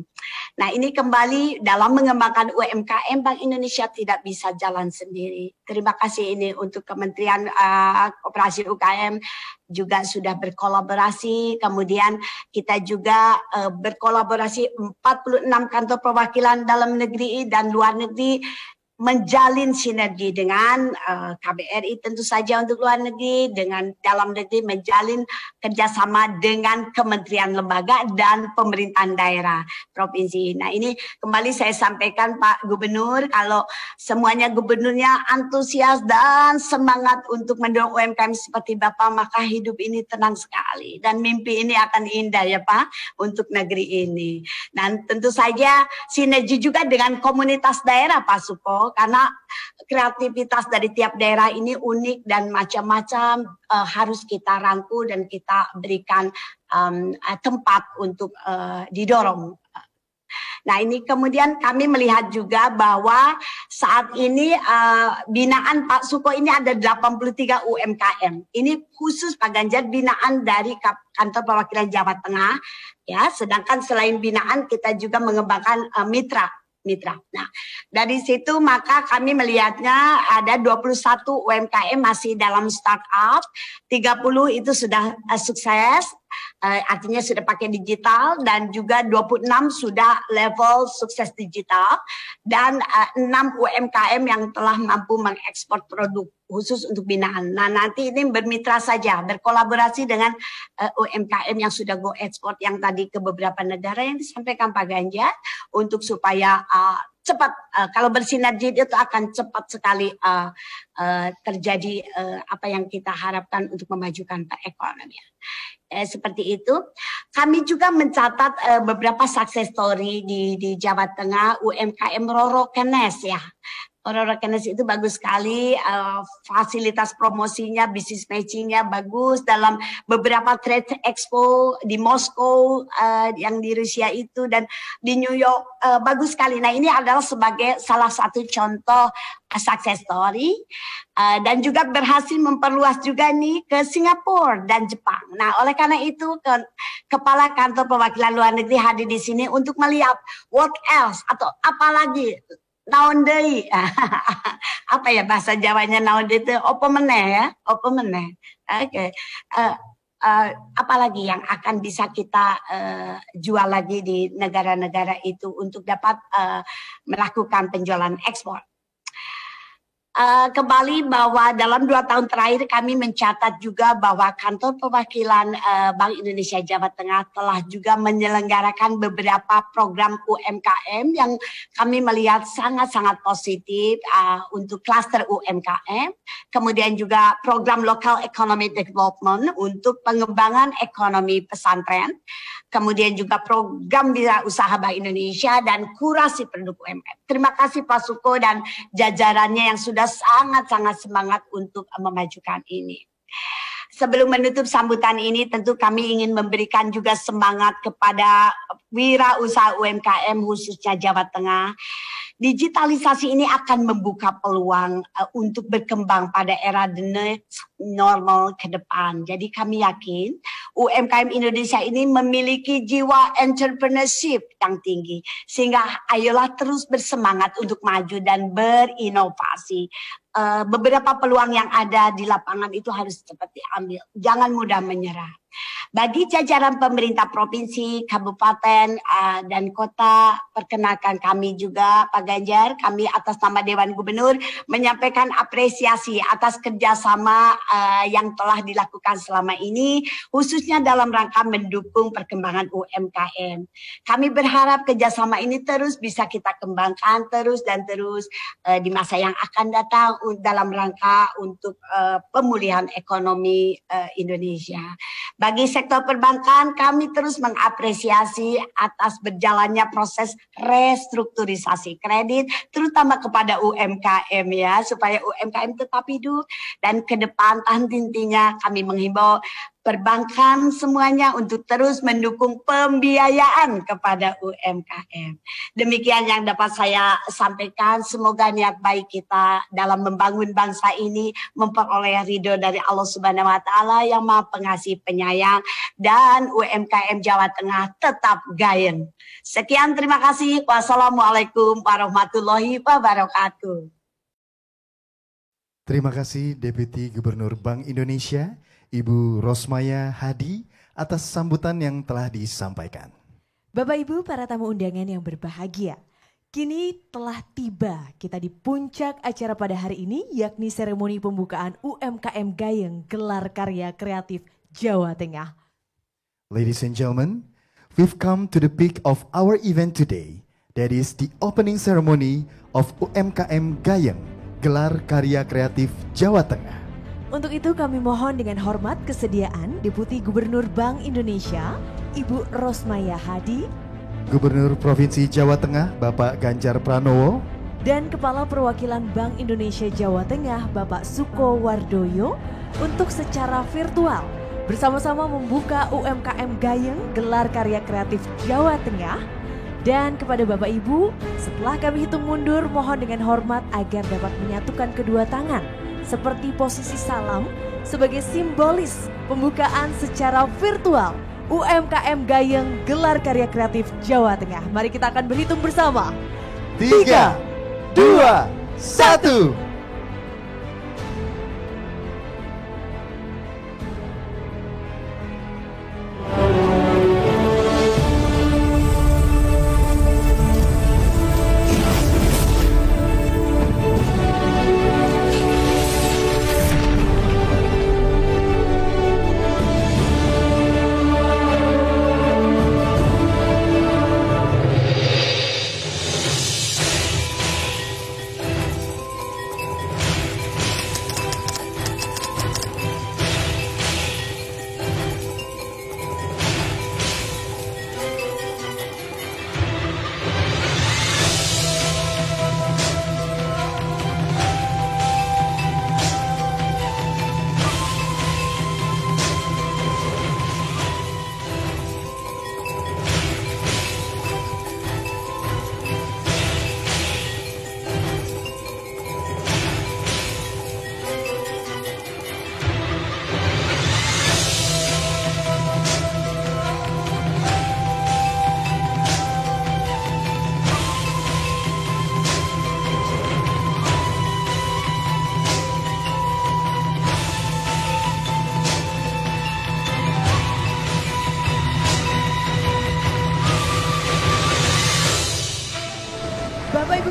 Nah, ini kembali dalam mengembangkan UMKM, Bank Indonesia tidak bisa jalan sendiri. Terima kasih ini untuk Kementerian Koperasi UKM juga sudah berkolaborasi. Kemudian kita juga berkolaborasi 46 kantor perwakilan dalam negeri dan luar negeri, menjalin sinergi dengan KBRI tentu saja untuk luar negeri, dengan dalam negeri menjalin kerjasama dengan kementerian lembaga dan pemerintahan daerah provinsi. Nah, ini kembali saya sampaikan Pak Gubernur, kalau semuanya gubernurnya antusias dan semangat untuk mendorong UMKM seperti Bapak, maka hidup ini tenang sekali dan mimpi ini akan indah ya Pak untuk negeri ini. Dan tentu saja sinergi juga dengan komunitas daerah Pak Suko, karena kreativitas dari tiap daerah ini unik dan macam-macam, harus kita rangkul dan kita berikan tempat untuk didorong. Nah, ini kemudian kami melihat juga bahwa saat ini binaan Pak Suko ini ada 83 UMKM. Ini khusus Pak Ganjar binaan dari kantor perwakilan Jawa Tengah, ya. Sedangkan selain binaan kita juga mengembangkan mitra. Nah, dari situ maka kami melihatnya ada 21 UMKM masih dalam startup, 30 itu sudah sukses, artinya sudah pakai digital, dan juga 26 sudah level sukses digital, dan 6 UMKM yang telah mampu mengekspor produk khusus untuk binaan. Nah, nanti ini bermitra saja, berkolaborasi dengan UMKM yang sudah go ekspor yang tadi ke beberapa negara yang disampaikan Pak Ganjar, untuk supaya cepat, kalau bersinergi itu akan cepat sekali terjadi apa yang kita harapkan untuk memajukan perekonomian. Seperti itu. Kami juga mencatat beberapa success story di Jawa Tengah, UMKM Roro Kenes ya. Roro Kenes itu bagus sekali, fasilitas promosinya, bisnis matchingnya bagus dalam beberapa trade expo di Moskow, yang di Rusia itu, dan di New York, bagus sekali. Nah, ini adalah sebagai salah satu contoh success story, dan juga berhasil memperluas juga nih ke Singapura dan Jepang. Nah, oleh karena itu Kepala Kantor Perwakilan Luar Negeri hadir di sini untuk melihat what else atau apalagi naon deui. Apa ya bahasa Jawanya naon deui itu? Opo meneh ya, opo meneh. Oke. Apalagi yang akan bisa kita jual lagi di negara-negara itu untuk dapat melakukan penjualan ekspor. Kembali bahwa dalam 2 tahun terakhir kami mencatat juga bahwa kantor perwakilan Bank Indonesia Jawa Tengah telah juga menyelenggarakan beberapa program UMKM yang kami melihat sangat-sangat positif untuk klaster UMKM. Kemudian juga program Local Economic Development untuk pengembangan ekonomi pesantren. Kemudian juga program Wirausaha Bank Indonesia dan kurasi produk UMKM. Terima kasih Pak Suko dan jajarannya yang sudah sangat-sangat semangat untuk memajukan ini. Sebelum menutup sambutan ini, tentu kami ingin memberikan juga semangat kepada wirausaha UMKM khususnya Jawa Tengah. Digitalisasi ini akan membuka peluang untuk berkembang pada era the next normal ke depan. Jadi kami yakin UMKM Indonesia ini memiliki jiwa entrepreneurship yang tinggi. Sehingga ayolah terus bersemangat untuk maju dan berinovasi. Beberapa peluang yang ada di lapangan itu harus cepat diambil. Jangan mudah menyerah. Bagi jajaran pemerintah provinsi, kabupaten, dan kota, perkenalkan kami juga Pak Ganjar, kami atas nama Dewan Gubernur menyampaikan apresiasi atas kerjasama yang telah dilakukan selama ini, khususnya dalam rangka mendukung perkembangan UMKM. Kami berharap kerjasama ini terus bisa kita kembangkan terus di masa yang akan datang dalam rangka untuk pemulihan ekonomi Indonesia. Bagi sektor perbankan, kami terus mengapresiasi atas berjalannya proses restrukturisasi kredit, terutama kepada UMKM ya, supaya UMKM tetap hidup. Dan ke depan tentunya kami menghimbau perbankan semuanya untuk terus mendukung pembiayaan kepada UMKM. Demikian yang dapat saya sampaikan. Semoga niat baik kita dalam membangun bangsa ini memperoleh ridho dari Allah Subhanahu wa Ta'ala yang Maha Pengasih Penyayang, dan UMKM Jawa Tengah tetap gayeng. Sekian, terima kasih. Wassalamualaikum warahmatullahi wabarakatuh. Terima kasih Deputi Gubernur Bank Indonesia, Ibu Rosmaya Hadi, atas sambutan yang telah disampaikan. Bapak Ibu para tamu undangan yang berbahagia, kini telah tiba kita di puncak acara pada hari ini, yakni seremoni pembukaan UMKM Gayeng Gelar Karya Kreatif Jawa Tengah. Ladies and gentlemen, we've come to the peak of our event today. That is the opening ceremony of UMKM Gayeng Gelar Karya Kreatif Jawa Tengah. Untuk itu kami mohon dengan hormat kesediaan Deputi Gubernur Bank Indonesia, Ibu Rosmaya Hadi, Gubernur Provinsi Jawa Tengah, Bapak Ganjar Pranowo, dan Kepala Perwakilan Bank Indonesia Jawa Tengah, Bapak Suko Wardoyo, untuk secara virtual bersama-sama membuka UMKM Gayeng Gelar Karya Kreatif Jawa Tengah. Dan kepada Bapak Ibu, setelah kami hitung mundur, mohon dengan hormat agar dapat menyatukan kedua tangan seperti posisi salam sebagai simbolis pembukaan secara virtual UMKM Gayeng Gelar Karya Kreatif Jawa Tengah. Mari kita akan berhitung bersama. 3, 2, 1.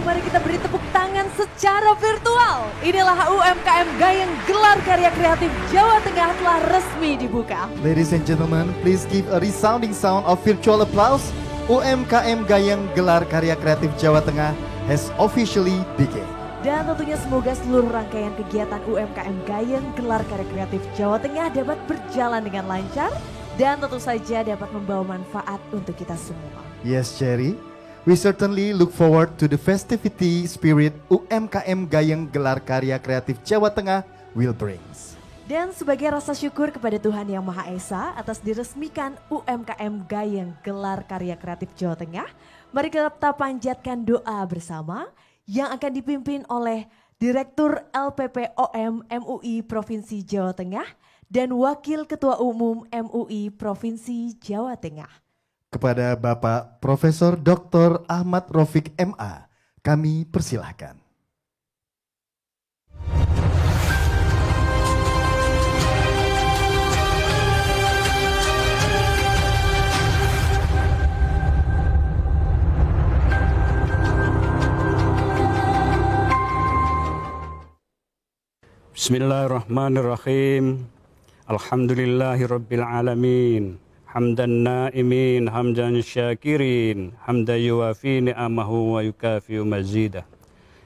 Mari kita beri tepuk tangan secara virtual. Inilah UMKM Gayeng Gelar Karya Kreatif Jawa Tengah telah resmi dibuka. Ladies and gentlemen, please give a resounding sound of virtual applause. UMKM Gayeng Gelar Karya Kreatif Jawa Tengah has officially begun. Dan tentunya semoga seluruh rangkaian kegiatan UMKM Gayeng Gelar Karya Kreatif Jawa Tengah dapat berjalan dengan lancar dan tentu saja dapat membawa manfaat untuk kita semua. Yes, Cherry. We certainly look forward to the festivity spirit UMKM Gayeng Gelar Karya Kreatif Jawa Tengah will brings. Dan sebagai rasa syukur kepada Tuhan Yang Maha Esa atas diresmikan UMKM Gayeng Gelar Karya Kreatif Jawa Tengah, mari kita panjatkan doa bersama yang akan dipimpin oleh Direktur LPPOM MUI Provinsi Jawa Tengah dan Wakil Ketua Umum MUI Provinsi Jawa Tengah. Kepada Bapak Profesor Dr. Ahmad Rafiq MA, kami persilahkan. Bismillahirrahmanirrahim. Alhamdulillahirabbil alamin. Hamdan naimin, hamdan syakirin, hamdan yuwafi ni'amahu wa yukafi'u mazidah.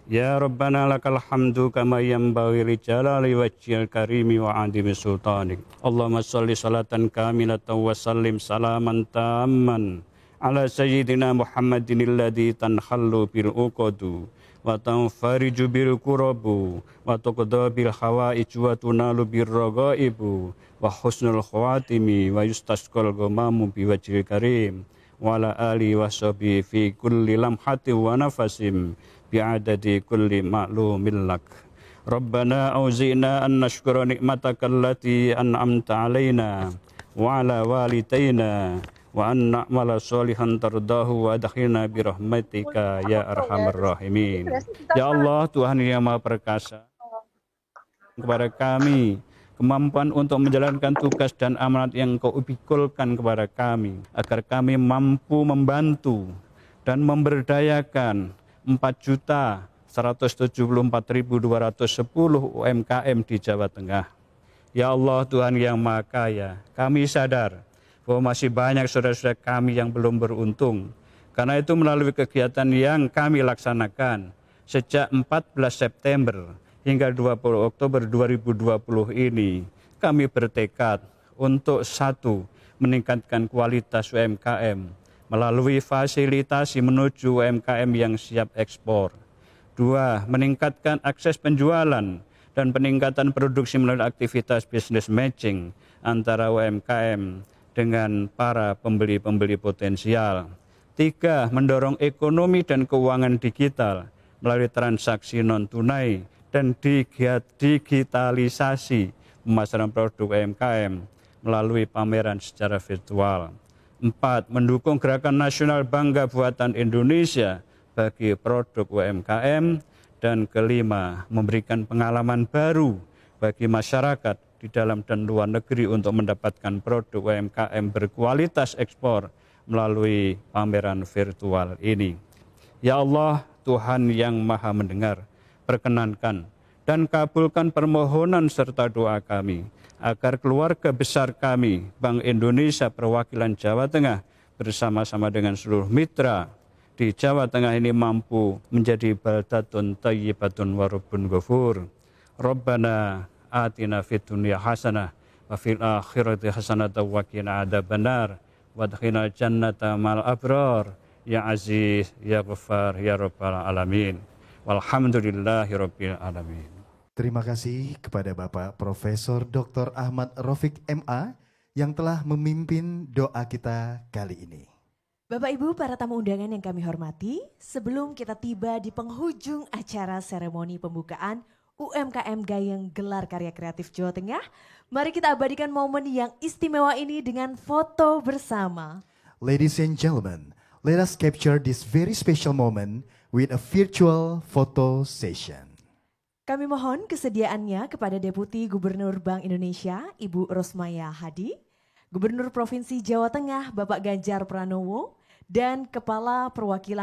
Ya Rabbana lakal hamdu kama yanbaghi li jalali wajhil karimi wa 'azimi sultanik. Allahumma shalli salatan kamilatan wa sallim salaman tamman ala sayyidina Muhammadin alladzi tanhallu bil uqadu wa tanfariju bil kurabu wa tuqda bil hawaij wa tunalu bir ragaibu wa husnul khawatimi wa yustasqal ghamamu bi wajhil karim wa ala ali wa sahbihi fi kulli lamhatin wa nafasim bi adadi kulli ma'lumin lak. Rabbana auzi'na an nashkura ni'mataka allati an'amta alaina wa ala walidayna wa an na'mala sholihan tardahu wa adkhilna bi rahmatika ya arhamar rahimin. Ya Allah, Tuhan yang Maha Perkasa, kepada kami kemampuan untuk menjalankan tugas dan amanat yang Kau pikulkan kepada kami, agar kami mampu membantu dan memberdayakan 4.174.210 UMKM di Jawa Tengah. Ya Allah, Tuhan yang Maha Kaya, kami sadar bahwa masih banyak saudara-saudara kami yang belum beruntung. Karena itu melalui kegiatan yang kami laksanakan sejak 14 September hingga 20 Oktober 2020 ini, kami bertekad untuk satu, meningkatkan kualitas UMKM melalui fasilitasi menuju UMKM yang siap ekspor. Dua, meningkatkan akses penjualan dan peningkatan produksi melalui aktivitas business matching antara UMKM dengan para pembeli-pembeli potensial. Tiga, mendorong ekonomi dan keuangan digital melalui transaksi non-tunai dan digitalisasi pemasaran produk UMKM melalui pameran secara virtual. Empat, mendukung gerakan nasional Bangga Buatan Indonesia bagi produk UMKM. Dan kelima, memberikan pengalaman baru bagi masyarakat di dalam dan luar negeri untuk mendapatkan produk UMKM berkualitas ekspor melalui pameran virtual ini. Ya Allah, Tuhan yang Maha Mendengar, perkenankan dan kabulkan permohonan serta doa kami, agar keluarga besar kami, Bank Indonesia Perwakilan Jawa Tengah, bersama-sama dengan seluruh mitra di Jawa Tengah ini mampu menjadi baldatun thayyibatun wa rabbun ghafur. Rabbana atina fid dunya hasanah wa fil akhirati hasanah wa qina adzabannar wa adkhilna jannata mal abrar ya aziz ya ghaffar ya rabbal alamin. Walhamdulillahirabbil alamin. Terima kasih kepada Bapak Profesor Dr. Ahmad Rafiq MA yang telah memimpin doa kita kali ini. Bapak Ibu para tamu undangan yang kami hormati, sebelum kita tiba di penghujung acara seremoni pembukaan UMKM Gayeng Gelar Karya Kreatif Jawa Tengah, mari kita abadikan momen yang istimewa ini dengan foto bersama. Ladies and gentlemen, let us capture this very special moment with a virtual photo session. Kami mohon kesediaannya kepada Deputi Gubernur Bank Indonesia, Ibu Rosmaya Hadi, Gubernur Provinsi Jawa Tengah, Bapak Ganjar Pranowo, dan Kepala Perwakilan